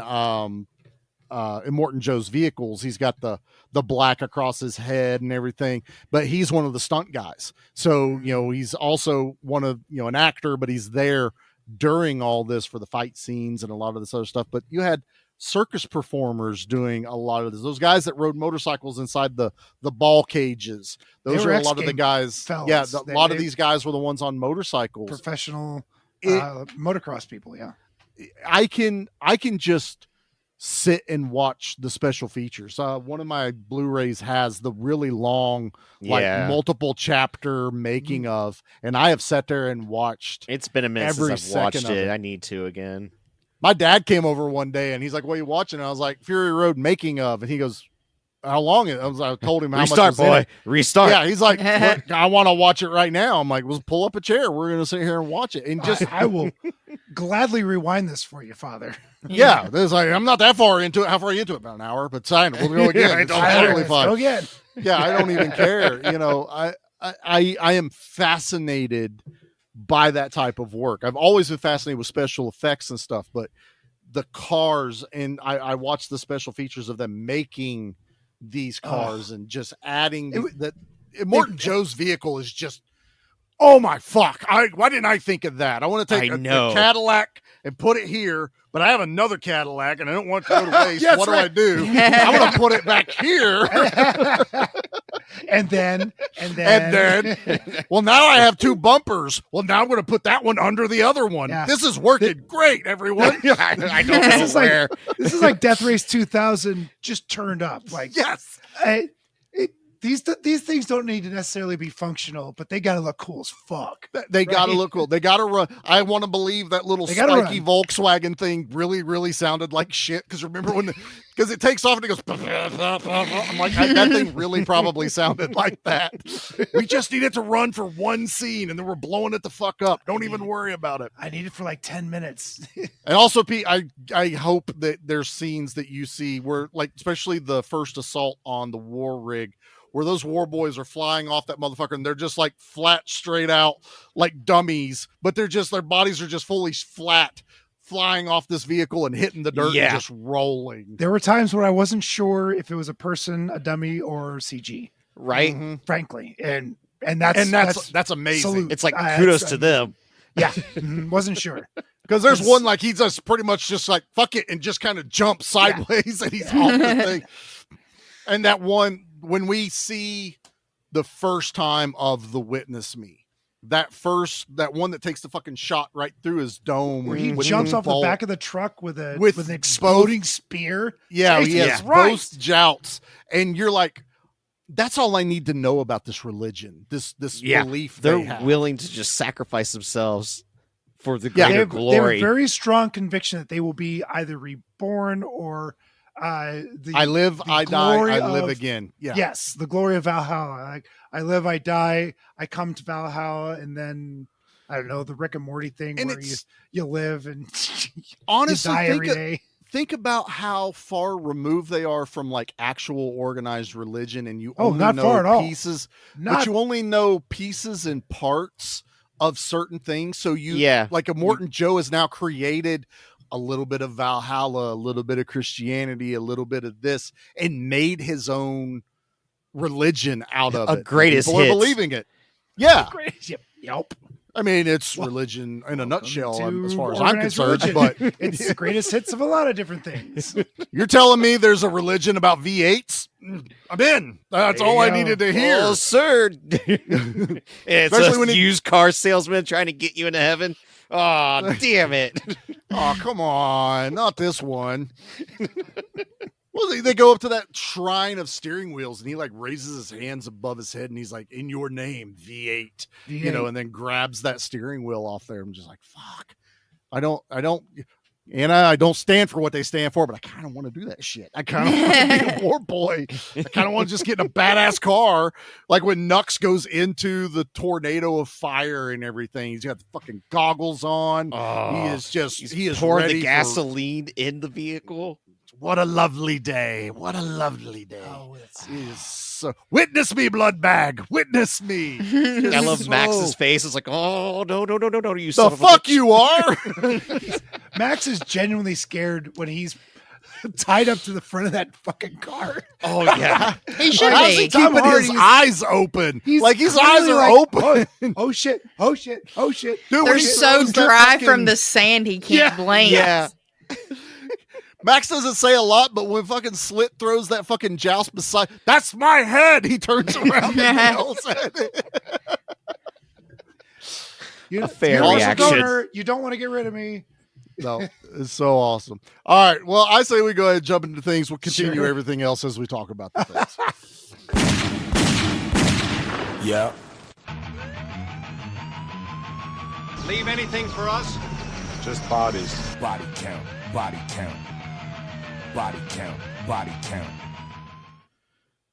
Immortan Joe's vehicles. He's got the black across his head and everything, but he's one of the stunt guys. So, he's also one of, an actor, but he's there during all this for the fight scenes and a lot of this other stuff. But you had circus performers doing a lot of this. Those guys that rode motorcycles inside the ball cages. Those are a lot of the guys. Fellas. Yeah. A lot of these guys were the ones on motorcycles. Professional motocross people. Yeah. I can just sit and watch the special features. One of my Blu-rays has the really long, multiple chapter making of, and I have sat there and watched. It's been a minute since I've watched it. I need to again. My dad came over one day and he's like, "What are you watching?" And I was like, "Fury Road making of," and he goes, "How long?" I told him how much. Restart, boy. Restart. Yeah, he's like, "I want to watch it right now." I'm like, "Well, pull up a chair. We're gonna sit here and watch it." And just, I will gladly rewind this for you, Father. Yeah, there's like, I'm not that far into it. How far are you into it? About an hour, but sign it. We'll go again. It's totally fine. Go again. Yeah, I don't even care. I am fascinated by that type of work. I've always been fascinated with special effects and stuff, but the cars, and I watched the special features of them making these cars and just adding that. Immortan Joe's vehicle is just, oh my fuck! Why didn't I think of that? I want to take a Cadillac and put it here, but I have another Cadillac and I don't want it to go to waste. What do I do? I'm going to put it back here. and then, well, now I have two bumpers. Well, now I'm going to put that one under the other one. Yeah. This is working great, everyone. I don't know where. This is like Death Race 2000 just turned up. Like, yes. These things don't need to necessarily be functional, but they got to look cool as fuck. They got to look cool. They got to run. I want to believe that little spiky Volkswagen thing really, really sounded like shit. Because remember because it takes off and it goes. I'm like, that thing really probably sounded like that. We just need it to run for one scene, and then we're blowing it the fuck up. Don't even worry about it. I need it for like 10 minutes. And also, Pete, I hope that there's scenes that you see where, like, especially the first assault on the war rig, where those war boys are flying off that motherfucker and they're just like flat, straight out, like dummies, but their bodies are just fully flat, flying off this vehicle and hitting the dirt and just rolling. There were times where I wasn't sure if it was a person, a dummy, or CG. Right. Mm-hmm. Frankly. And that's amazing. Salute. It's like kudos to them. Yeah. Wasn't sure. Because there's one, like, he just pretty much just like, fuck it, and just kind of jumps sideways and he's off the thing. And that one, when we see the first time of The Witness Me, that one that takes the fucking shot right through his dome, where he jumps off the back of the truck with an exploding spear. Yeah, he has both jouts, and you're like, that's all I need to know about this religion, this belief they're willing to just sacrifice themselves for the greater glory. They have a very strong conviction that they will be either reborn or I live, I die, I live again. Yeah. Yes, the glory of Valhalla. Like, I live, I die, I come to Valhalla, and then I don't know, the Rick and Morty thing, and where you live and honestly, you die every day. Think about how far removed they are from like actual organized religion, and you only not know far at all. Pieces, but you only know pieces and parts of certain things. So like Immortan Joe has now created a little bit of Valhalla, a little bit of Christianity, a little bit of this, and made his own religion out of it. Greatest People hits. are believing it. Yeah. Yep. I mean, it's religion in a nutshell, as far as I'm concerned. Religion. But it's the greatest hits of a lot of different things. You're telling me there's a religion about V8s? I'm in. That's all I needed to hear. Oh, sir. It's especially a used car salesman trying to get you into heaven. Oh, damn it. Oh, come on. Not this one. Well, they go up to that shrine of steering wheels and he like raises his hands above his head and he's like, in your name, V8, and then grabs that steering wheel off there. I'm just like, fuck. I don't stand for what they stand for, but I kind of want to do that shit. I kind of want to be a war boy. I kind of want to just get in a badass car. Like when Nux goes into the tornado of fire and everything. He's got the fucking goggles on. He is pouring ready the gasoline in the vehicle. What a lovely day. What a lovely day. Oh, it's So, witness me, blood bag. Witness me. I love Max's face. It's like, oh no, you The son of a fuck bitch. you are. Max is genuinely scared when he's tied up to the front of that fucking car. Oh yeah. He should How's he be. Tom keeping his Hardy's- eyes open? Like his eyes clearly are like, open. Oh shit! Dude, when They're he so throws that dry fucking- from the sand he can't blink. Yeah. Max doesn't say a lot, but when fucking Slit throws that fucking joust beside, that's my head. He turns around and yells at it. You, fair you're a reaction. stoner. You don't want to get rid of me. No, it's so awesome. All right. Well, I say we go ahead and jump into things. We'll continue Sure. everything else as we talk about the things. Yeah. Leave anything for us? Just bodies. Body count. Body count. Body count. Body count.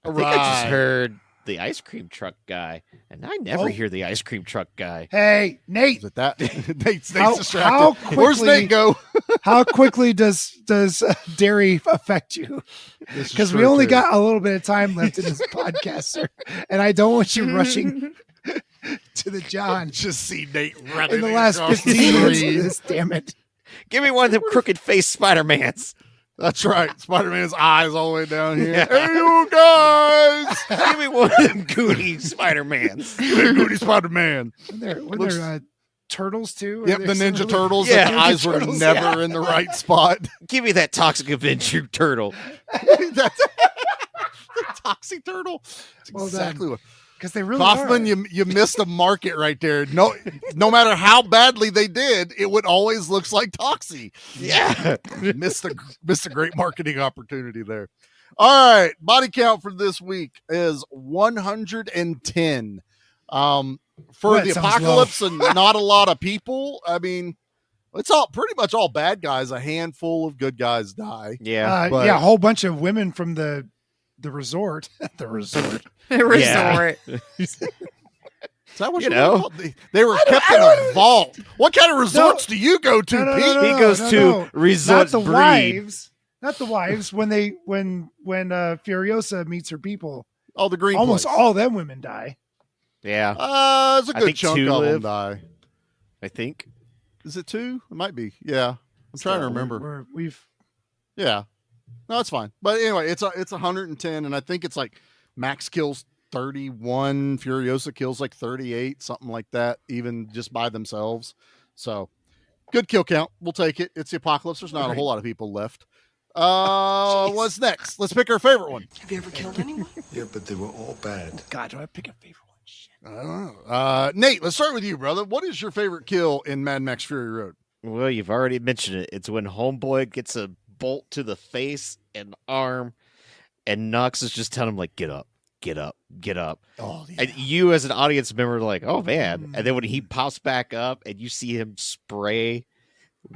I think I just heard the ice cream truck guy, and I never Oh. hear the ice cream truck guy. Hey, Nate. Is it that? Nate's How distracted. Where's quickly- Nate go? How quickly does dairy affect you? This is Because we true, only too. got a little bit of time left in this podcast, sir. And I don't want you rushing to the John Just see Nate running in the last across the 15 minutes of screen. this. Damn it! Give me one of them crooked face Spider-Mans. That's right. Spider-Man's eyes all the way down here. Yeah. Hey, you guys! Give me one of them Goonie Spider-Mans. Goody Spider-Man. When Looks- they're turtles too. Yep, the Ninja Turtles. Yeah, Yeah, the Ninja eyes were Turtles, never in the right spot. Give me that Toxic Avenger turtle. That's the Toxic Turtle. That's Well exactly what. because they really Kaufman, are. you missed a market right there. No matter how badly they did, it would always looks like Toxie. Yeah. missed a great marketing opportunity there. All right, body count for this week is 110. For Well, that the sounds apocalypse and not a lot of people. I mean, it's all pretty much all bad guys. A handful of good guys die. Yeah. but- Yeah, a whole bunch of women from the resort. The resort. Resort. Is that what You you know. know? They were kept in a vault. What kind of resorts do you go to, No, no, Pete? no, no, He no, goes no, to no. Resorts Not the Breed. wives. Not the wives. When Furiosa meets her people, Oh, the green almost place. all them women die. Yeah, There's a I good think chunk two of them live. die. I think. Is it 2? It might be. Yeah, I'm trying to remember. We've Yeah, no, it's fine. But anyway, it's 110, and I think it's like Max kills 31, Furiosa kills like 38, something like that, even just by themselves. So good kill count. We'll take it. It's the apocalypse. There's not a whole lot of people left. What's next? Let's pick our favorite one. Have you ever killed anyone? Yeah, but they were all bad. God, do I pick a favorite one? Shit. I don't know. Nate, let's start with you, brother. What is your favorite kill in Mad Max Fury Road? Well, you've already mentioned it. It's when Homeboy gets a bolt to the face and arm, and Knox is just telling him like, "Get up, get up, get up." Oh, yeah. And you, as an audience member, are like, "Oh man!" And then when he pops back up, and you see him spray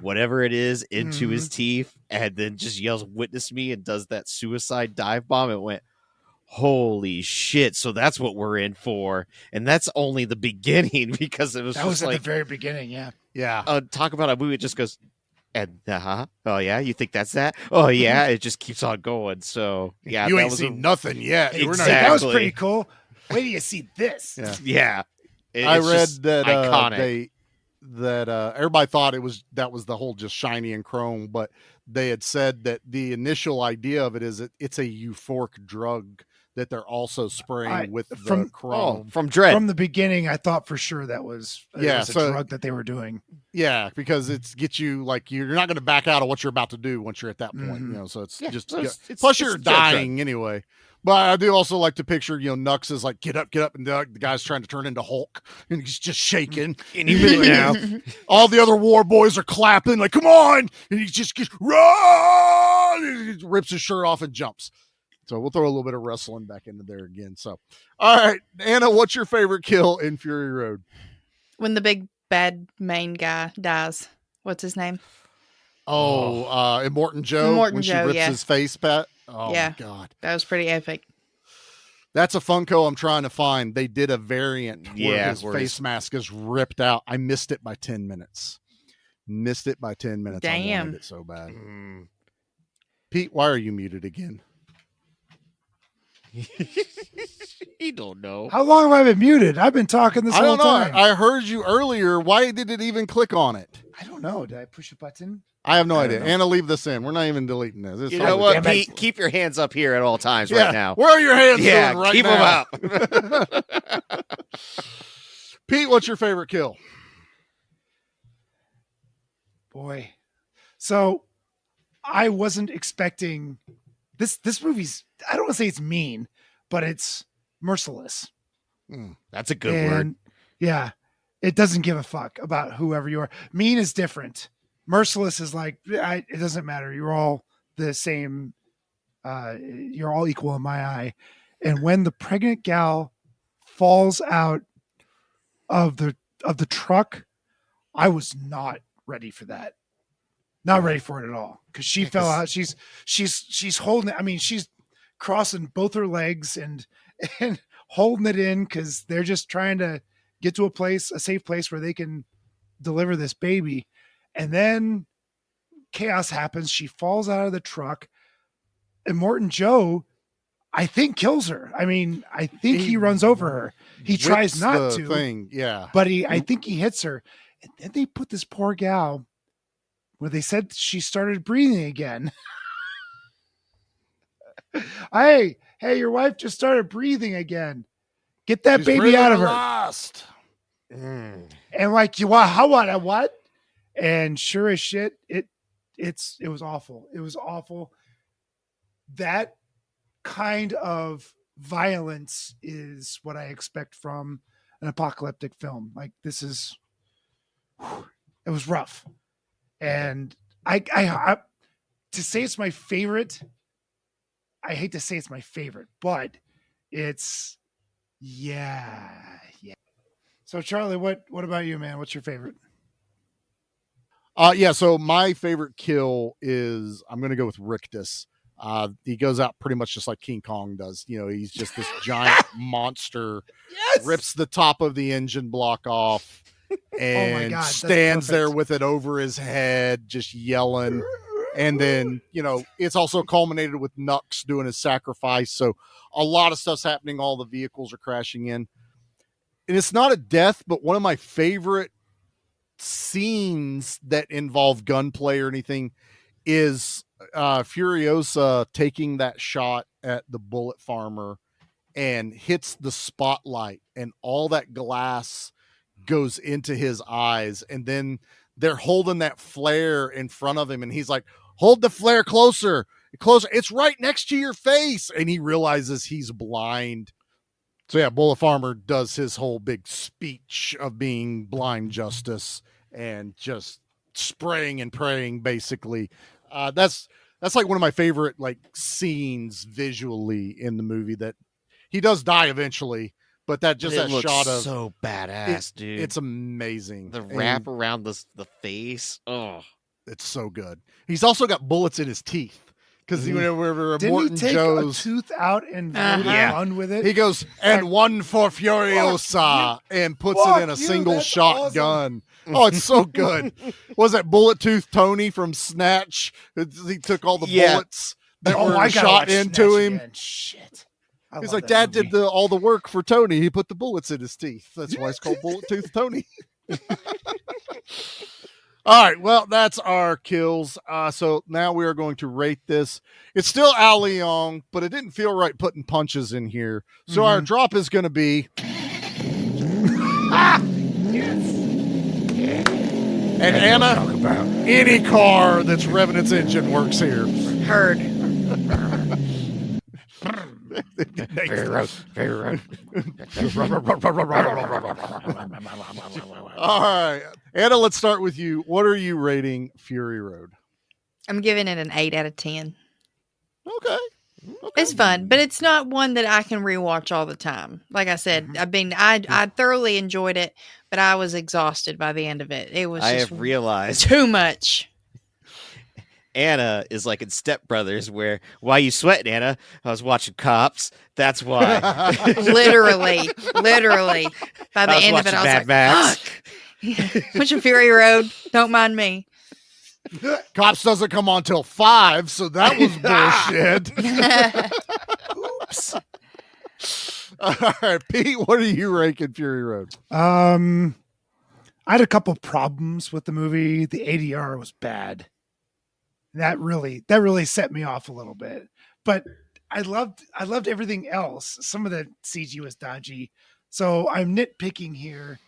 whatever it is into his teeth, and then just yells, "Witness me!" and does that suicide dive bomb, it went, holy shit. So that's what we're in for. And that's only the beginning, because it was That just was at like, the very beginning. Yeah. Yeah. talk about a movie. It just goes, and oh yeah, you think that's that? Oh yeah, it just keeps on going. So yeah, you that ain't was seen nothing yet. We're not- Exactly. That was pretty cool. Wait till you see this. Yeah. yeah. I It's read just that iconic. everybody thought that was the whole just shiny and chrome, but they had said that the initial idea of it is it's a euphoric drug that they're also spraying with the chrome. from Dread. From the beginning, I thought for sure that was a so- drug that they were doing. Yeah, because it's gets you like you're not going to back out of what you're about to do once you're at that point. Mhm. You know, so it's Yeah, just so it's- plus it's you're a drug. dying anyway. But I do also like to picture, Nux is like, get up, and the guy's trying to turn into Hulk, and he's just shaking. Any minute now. All the other war boys are clapping, like, come on! And he just gets, run! And he rips his shirt off and jumps. So we'll throw a little bit of wrestling back into there again. So, all right, Anna, what's your favorite kill in Fury Road? When the big bad main guy dies. What's his name? Immortan Joe, Immortan when she Joe, rips yeah. his face back. Oh, Yeah. my God. That was pretty epic. That's a Funko I'm trying to find. They did a variant where Yeah, his where face his- mask is ripped out. I missed it by 10 minutes. I Damn. wanted it so bad. Mm. Pete, why are you muted again? You don't know. How long have I been muted? I've been talking this I whole don't know. time. I heard you earlier. Why did it even click on it? I don't know. Did I push a button? I have no I idea. don't know. Anna, leave this in. We're not even deleting this. It's You fine. know what, Damn it. Pete? Keep your hands up here at all times Yeah. right now. Where are your hands Yeah, doing right keep now? them up. Pete, what's your favorite kill? Boy. So I wasn't expecting this movie's, I don't want to say it's mean, but it's merciless. That's a good word. Yeah. It doesn't give a fuck about whoever you are. Mean is different. Merciless is like, it doesn't matter. You're all the same. You're all equal in my eye. And when the pregnant gal falls out of the truck, I was not ready for that. Not ready for it at all. Cause she fell out. She's holding it. I mean, she's crossing both her legs and holding it in. Cause they're just trying to get to a safe place where they can deliver this baby. And then chaos happens. She falls out of the truck and Morton Joe, I think, kills her. I mean, I think he runs over her. He tries Whips not the to, thing. Yeah. but I think he hits her. And then they put this poor gal where they said she started breathing again. hey, your wife just started breathing again. Get that She's baby out of her. lost. And like, what? And sure as shit, it was awful. It was awful. That kind of violence is what I expect from an apocalyptic film. Like it was rough. And I to say it's my favorite, I hate to say it's my favorite, but it's yeah. So Charlie, what about you, man? What's your favorite? Yeah, so my favorite kill is I'm gonna go with Rictus. He goes out pretty much just like King Kong does. You know, he's just this giant monster, rips the top of the engine block off, and God, stands there perfect. with it over his head, just yelling. And then, you know, it's also culminated with Nux doing his sacrifice. So a lot of stuff's happening. All the vehicles are crashing in. And it's not a death, but one of my favorite scenes that involve gunplay or anything is Furiosa taking that shot at the bullet farmer and hits the spotlight, and all that glass goes into his eyes. And then they're holding that flare in front of him, and he's like, hold the flare closer. It's right next to your face. And he realizes he's blind. So yeah, Bullet Farmer does his whole big speech of being blind justice and just spraying and praying, basically. That's like one of my favorite like scenes visually in the movie. That he does die eventually, but that looks shot of so badass, dude. it's amazing. The wrap around the face. Oh, it's so good. He's also got bullets in his teeth. Because whenever Didn't Morton he take Joe's a tooth out and run with it? he goes, and one for Furiosa, and puts it in a single shot gun. Oh, it's so good. Was that Bullet Tooth Tony from Snatch? He took all the bullets that were shot into him. Again. Shit. He's like, Dad did all the work for Tony. He put the bullets in his teeth. That's why it's called Bullet Tooth Tony. All right, well, that's our kills. So now we are going to rate this. It's still Al Leong, but it didn't feel right putting punches in here. So our drop is going to be... And Anna, any car that's revving its engine works here. Heard. All right, Anna, let's start with you. What are you rating Fury Road? I'm giving it an 8 out of 10. Okay. It's fun, but it's not one that I can rewatch all the time. Like I said, I thoroughly enjoyed it, but I was exhausted by the end of it. It was I just have realized too much. Anna is like in Step Brothers, where why you sweating, Anna? I was watching Cops. That's why. literally. By the end of it, I was Mad like, Max. fuck. Watching Fury Road. Don't mind me. Cops doesn't come on till 5, so that was bullshit. Oops. All right, Pete, what are you ranking Fury Road? I had a couple problems with the movie. The ADR was bad. That really set me off a little bit. But I loved everything else. Some of the CG was dodgy. So I'm nitpicking here.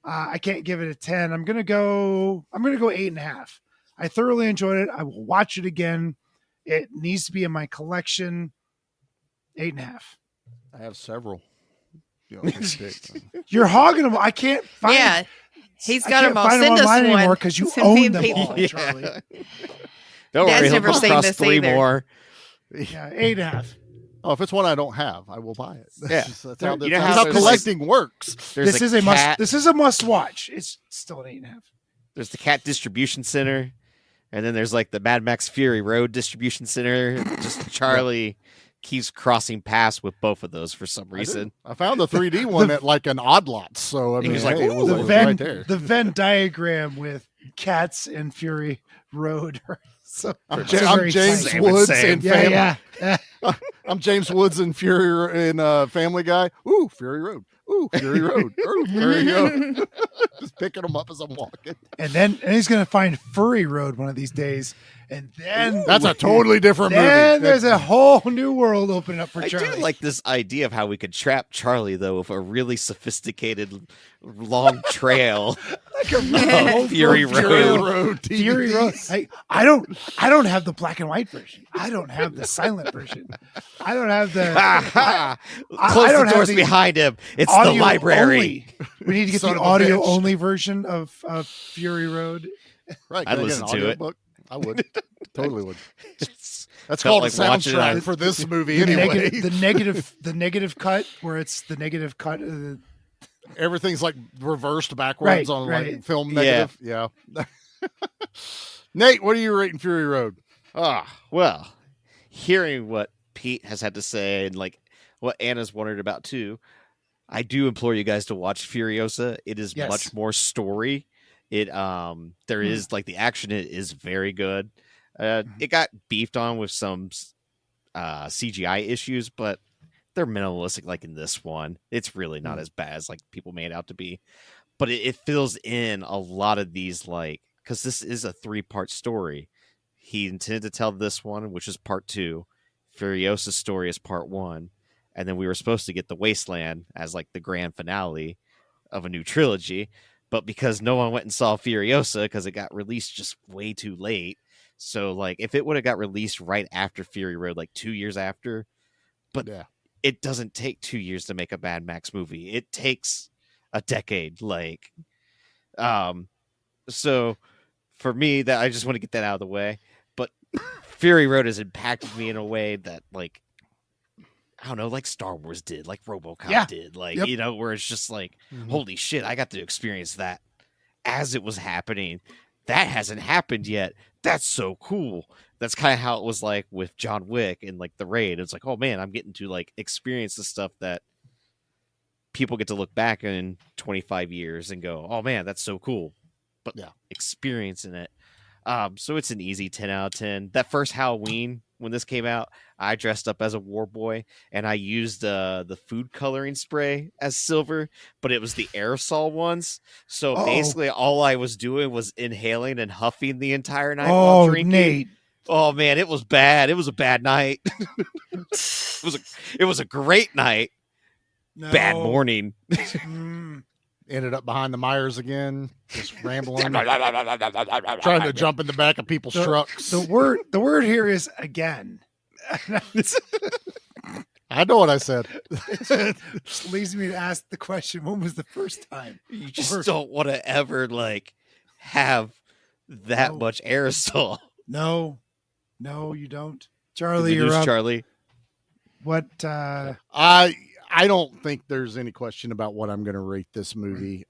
I can't give it a 10. I'm gonna go 8.5. I thoroughly enjoyed it. I will watch it again. It needs to be in my collection. 8.5. I have several. You know, You're hogging them. I can't find. Yeah, he's got I them can't all. find Send them us online one anymore because you Send me own and them Pete all, one. Charlie. Don't Dad's worry, he'll never come seen across this 3 either. more. Yeah, 8.5. Oh, if it's one I don't have, I will buy it. Yeah. That's how, You know that's how how there's collecting works. There's This a is a cat, must. This is a must watch. It's still an 8.5. There's the cat distribution center, and then there's like the Mad Max Fury Road distribution center. Just Charlie keeps crossing paths with both of those for some reason. I found the 3D one at like an Odd Lots, so I mean, was like, hey, it was, The it was Venn right there. the Venn diagram with cats and Fury Road. So I'm they're I'm very James tight. Same and Woods same. and Yeah. I'm James Woods and Fury in Family Guy. Ooh, Fury Road. Ooh, Fury Road. Ooh, Fury Road. Just picking them up as I'm walking. And he's gonna find Furry Road one of these days, and then That's a totally different then movie. there's a whole new world opening up for I Charlie. do like this idea of how we could trap Charlie though with a really sophisticated long trail. Fury Fury Road. Fury Road. I don't have the black and white version. I don't have the silent version. I don't have the. I Close don't the have doors the behind him. It's the audio library. only. We need to get Son the of a audio bitch. only version of Fury Road. Right, I'd can I get listen an to it. audiobook? I would. Totally would. It's- That's Felt called like a watching it soundtrack on- for this movie The anyway. the negative cut where it's the negative cut. Everything's like reversed backwards Right, on right. like film negative. Yeah. Nate, what are you rating Fury Road? Well, hearing what Pete has had to say and like what Anna's wondered about too, I do implore you guys to watch Furiosa. It is Yes. much more story. It there is like the action is very good. It got beefed on with some CGI issues, but they're minimalistic. Like in this one, it's really not as bad as like people made it out to be. But it fills in a lot of these like because this is a 3-part story. He intended to tell this one, which is part 2. Furiosa's story is part 1, and then we were supposed to get the Wasteland as like the grand finale of a new trilogy. But because no one went and saw Furiosa because it got released just way too late. So like if it would have got released right after Fury Road, like 2 years after, but Yeah. it doesn't take 2 years to make a Mad Max movie. It takes a decade. Like, so for me, that I just want to get that out of the way. But Fury Road has impacted me in a way that, like, I don't know, like Star Wars did, like RoboCop did, like Yep. you know, where it's just like, holy shit, I got to experience that as it was happening. That hasn't happened yet. That's so cool. That's kind of how it was like with John Wick and like the Raid. It's like, oh man, I'm getting to like experience the stuff that people get to look back in 25 years and go, oh man, that's so cool. But experiencing it. So it's an easy 10 out of 10. That first Halloween when this came out, I dressed up as a war boy and I used the food coloring spray as silver, but it was the aerosol ones. So basically all I was doing was inhaling and huffing the entire night while drinking. Nate. Oh man, it was bad. It was a bad night. It was a great night. No. Bad morning. Ended up behind the Myers again, just rambling, trying to jump in the back of people's trucks. The word here is again. I know what I said. Which leads me to ask the question: when was the first time? You just don't want to ever like have that much aerosol. No, you don't. Charlie, Did we you're lose up. Charlie. What? I don't think there's any question about what I'm going to rate this movie.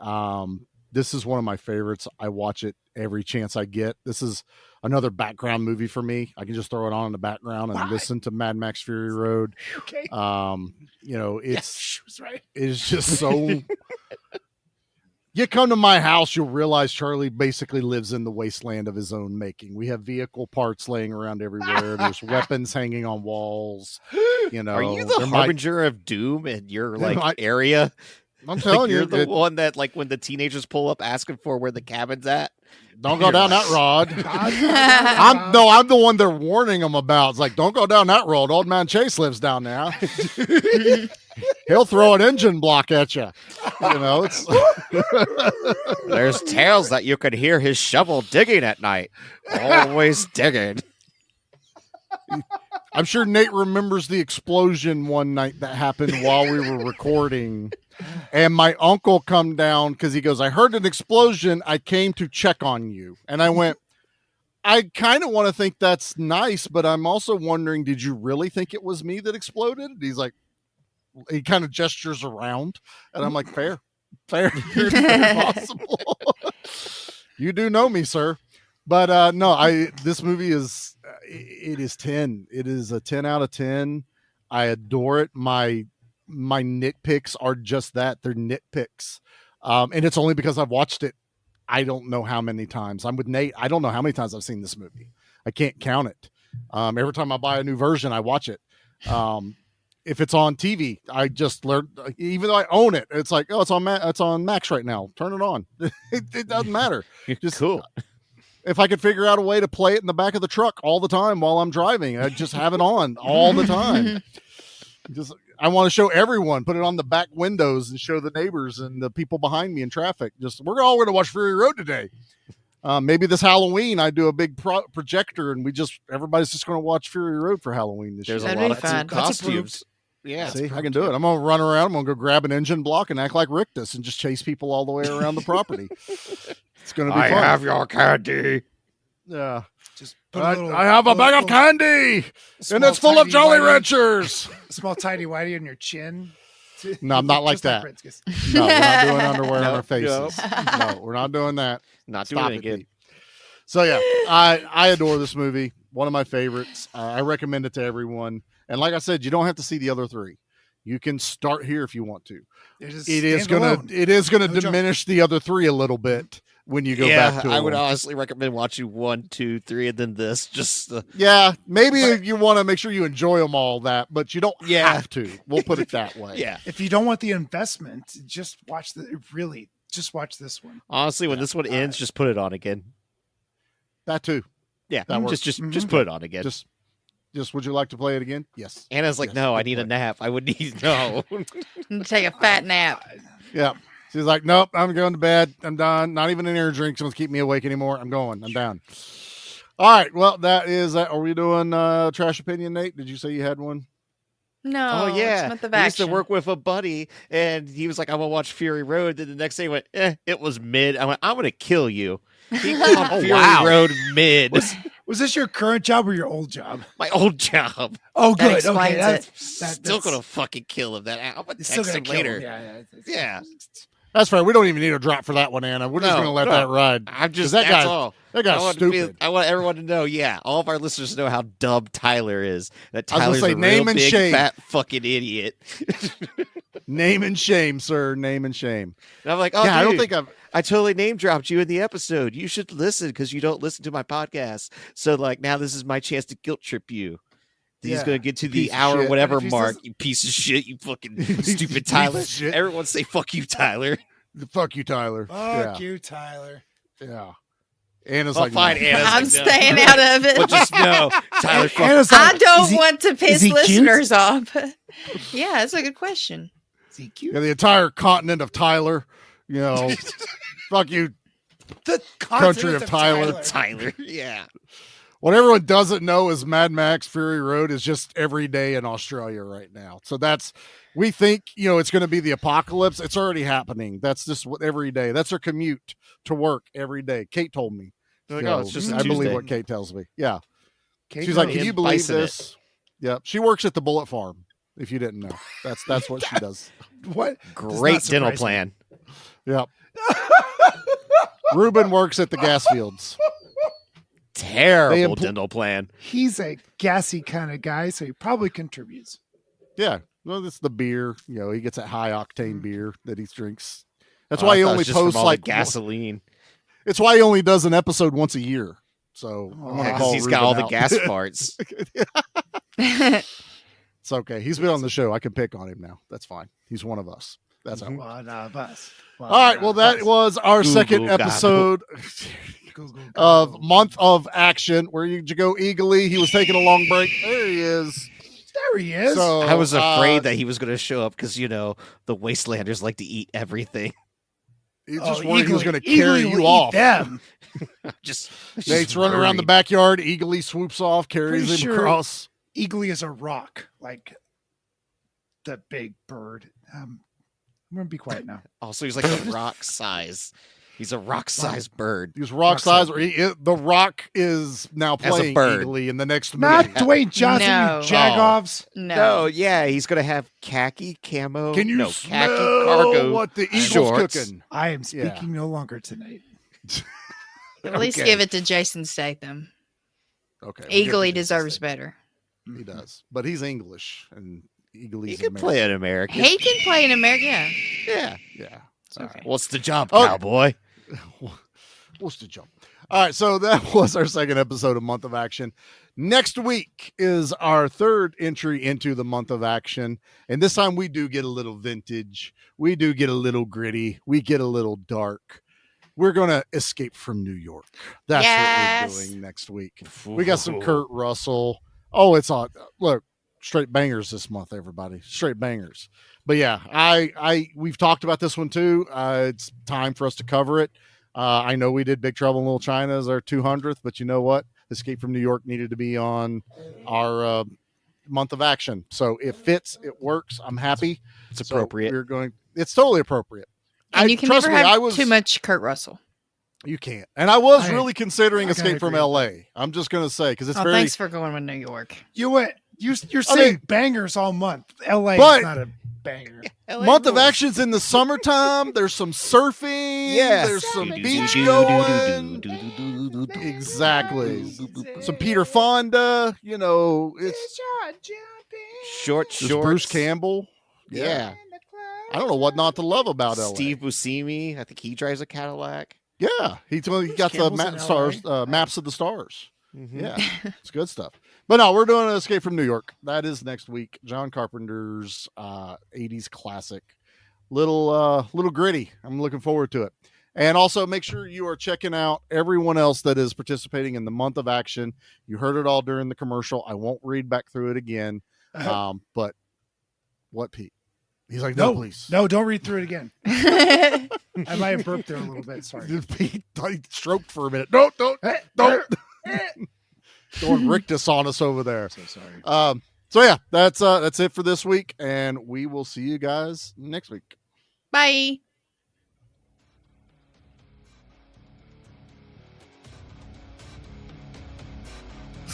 This is one of my favorites. I watch it every chance I get. This is another background movie for me. I can just throw it on in the background and listen to Mad Max Fury Road. Okay. You know, it's she was right. it's just so You come to my house, you'll realize Charlie basically lives in the wasteland of his own making. We have vehicle parts laying around everywhere. There's weapons hanging on walls. You know, Are you the harbinger of doom in your area? I'm telling you're you, the one that when the teenagers pull up asking for where the cabin's at. Don't go down that road. I'm the one they're warning them about. It's like, don't go down that road. Old man Chase lives down there. He'll throw an engine block at you. You know, it's there's tales that you could hear his shovel digging at night. Always digging. I'm sure Nate remembers the explosion one night that happened while we were recording. And my uncle come down because he goes, I heard an explosion. I came to check on you. And I went, I kind of want to think that's nice, but I'm also wondering, did you really think it was me that exploded? And he's like, he kind of gestures around. And I'm like, fair. Very possible. You do know me, sir. But no, this movie is, it is 10. It is a 10 out of 10. I adore it. My nitpicks are just that. They're nitpicks. And it's only because I've watched it. I don't know how many times. I'm with Nate. I don't know how many times I've seen this movie. I can't count it. Every time I buy a new version, I watch it. If it's on TV, I just learned, even though I own it, it's like, oh, it's on Max right now. Turn it on. It doesn't matter. Just cool. If I could figure out a way to play it in the back of the truck all the time while I'm driving, I'd just have it on all the time. I want to show everyone, put it on the back windows and show the neighbors and the people behind me in traffic. We're all going to watch Fury Road today. Maybe this Halloween I do a big projector and everybody's just going to watch Fury Road for Halloween this year. There's a lot of costumes. Yeah, see, I can do it. I'm going to run around. I'm going to go grab an engine block and act like Rictus and just chase people all the way around the property. It's going to be fun. I have your candy. Yeah. Just put I have a bag of candy, and it's full of Jolly Ranchers. Small tiny whitey on your chin. No, I'm not like that. No, we're not doing underwear on our faces. No, we're not doing that. Not doing it again. So yeah, I adore this movie. One of my favorites. I recommend it to everyone. And like I said, you don't have to see the other three. You can start here if you want to. It is gonna diminish the other three a little bit when you go back to it. I would honestly recommend watching 1, 2, 3, and then this. Maybe you want to make sure you enjoy them all that, but you don't have to. We'll put it that way. Yeah. If you don't want the investment, just watch this one. Honestly, when this one ends, just put it on again. That too. Yeah. Just put it on again. Just would you like to play it again? Yes. Anna's like, no, I need a nap. I would need Take a fat nap. Yeah. She's like, nope, I'm going to bed. I'm done. Not even an air drink to keep me awake anymore. I'm going. I'm down. All right. Well, that is that. Are we doing trash opinion, Nate? Did you say you had one? No. Oh, yeah. It's I used to work with a buddy, and he was like, I'm going to watch Fury Road. Then the next day he went, it was mid. I went, I'm going to kill you. He called Fury Road mid. Was this your current job or your old job? My old job. Oh, good. That explains okay, it. That's still going to fucking kill him. I'm going to text him later. Yeah. That's fair. We don't even need a drop for that one, Anna. We're just going to let that ride. That's all. That guy's stupid. I want everyone to know, all of our listeners to know how dumb Tyler is. That Tyler's a real and big, shame. fat fucking idiot. Name and shame, sir. Name and shame. And I'm like, oh, yeah, dude, I don't think I totally name dropped you in the episode. You should listen because you don't listen to my podcast. So, now this is my chance to guilt trip you. He's going to get to the hour whatever mark, you piece of shit, you fucking stupid Tyler. Everyone say, fuck you, Tyler. Fuck you, Tyler. Fuck you, Tyler. Yeah. Anna's fine. Anna's I'm staying out of it. But just know, Tyler. I don't want to piss listeners off. Yeah, that's a good question. Is he cute? Yeah, the entire continent of Tyler. Fuck you, the country of Tyler. Tyler. Yeah. What everyone doesn't know is Mad Max Fury Road is just every day in Australia right now. So we think, it's going to be the apocalypse. It's already happening. That's just what every day. That's her commute to work every day. Kate told me. It's just I believe what Kate tells me. Yeah. Kate She's like, can you believe this? Yeah. She works at the Bullet Farm. If you didn't know, that's what she does. What? Great dental plan. Yep. Ruben works at the gas fields. Terrible dental plan. He's a gassy kind of guy, so he probably contributes. Yeah. Well, it's the beer. He gets that high octane beer that he drinks That's why he I thought it only was just from posts all the like gasoline. It's why he only does an episode once a year. So I'm gonna Yeah, call 'cause he's got all Ruben the out. gas farts. It's okay. He's been on the show. I can pick on him now. That's fine. He's one of us. That's how. One of us. All right. Well, that was our second Google episode of Month of Action. Where did you go, Eagerly? He was taking a long break. There he is. There he is. So I was afraid that he was going to show up because, you know, the Wastelanders like to eat everything. He's just worried he was going to carry will you eat off. them. just Nate's running around the backyard. Eagerly swoops off, carries Pretty him sure across. Eagly is a rock, like the big bird. I'm going to be quiet now. Also, he's like a rock size. He's a rock sized bird. He's rock size. The Rock is now As a playing bird. Eagerly in the next Not movie. Dwayne Johnson, No. you jagoffs. No, yeah, he's going to have khaki camo. Can you no, smell khaki cargo what the Eagle's shorts. cooking? I am speaking no longer tonight. At least give it to Jason Statham. Okay. we'll give Eagerly it to deserves Jason. better. He does, but he's English and Eagerly's He can play an American. He can play in America. Yeah. Yeah. Yeah. It's okay. What's the job, Okay. cowboy? What's the jump? All right, so that was our second episode of Month of Action. Next week is our third entry into the Month of Action, and this time we do get a little vintage. We do get a little gritty. We get a little dark. We're going to escape from New York. That's Yes. what we're doing next week. We got some Kurt Russell. Oh, it's on. Look, straight bangers this month, everybody. Straight bangers. But yeah, we've talked about this one too. It's time for us to cover it. I know we did Big Trouble in Little China as our 200th, but you know what? Escape from New York needed to be on our Month of Action. So it fits, it works. I'm happy. It's appropriate. So it's totally appropriate. And you can trust never me, have too much Kurt Russell. You can't. And I was I really considering gotta Escape from agree with LA. I'm just going to say, because it's Oh, very. thanks for going with New York. You went. You're saying mean- bangers all month. LA But- is not a banger. Month of Action's in the summertime. There's some surfing. Yeah. There's some beach going. Exactly. Some Peter Fonda. You know, it's Short there's shorts. Bruce Campbell. Yeah. I don't know what not to love about LA. Steve Buscemi. I think he drives a Cadillac. Yeah, he got the Campbell's in stars, LA. Maps of the Stars. Mhm. Yeah, it's good stuff. But no, we're doing an Escape from New York. That is next week. John Carpenter's 80s classic. Little gritty. I'm looking forward to it. And also make sure you are checking out everyone else that is participating in the Month of Action. You heard it all during the commercial. I won't read back through it again. But what, Pete? He's like, no, please. No, don't read through it again. I might have burped there a little bit. Sorry. Pete stroked for a minute. Don't. Throwing rictus on us over there. So sorry. So yeah, that's it for this week, and we will see you guys next week. Bye.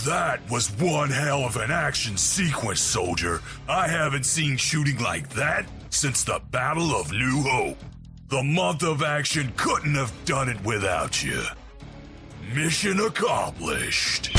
That was one hell of an action sequence, soldier. I haven't seen shooting like that since the Battle of New Hope. The Month of Action couldn't have done it without you. Mission accomplished.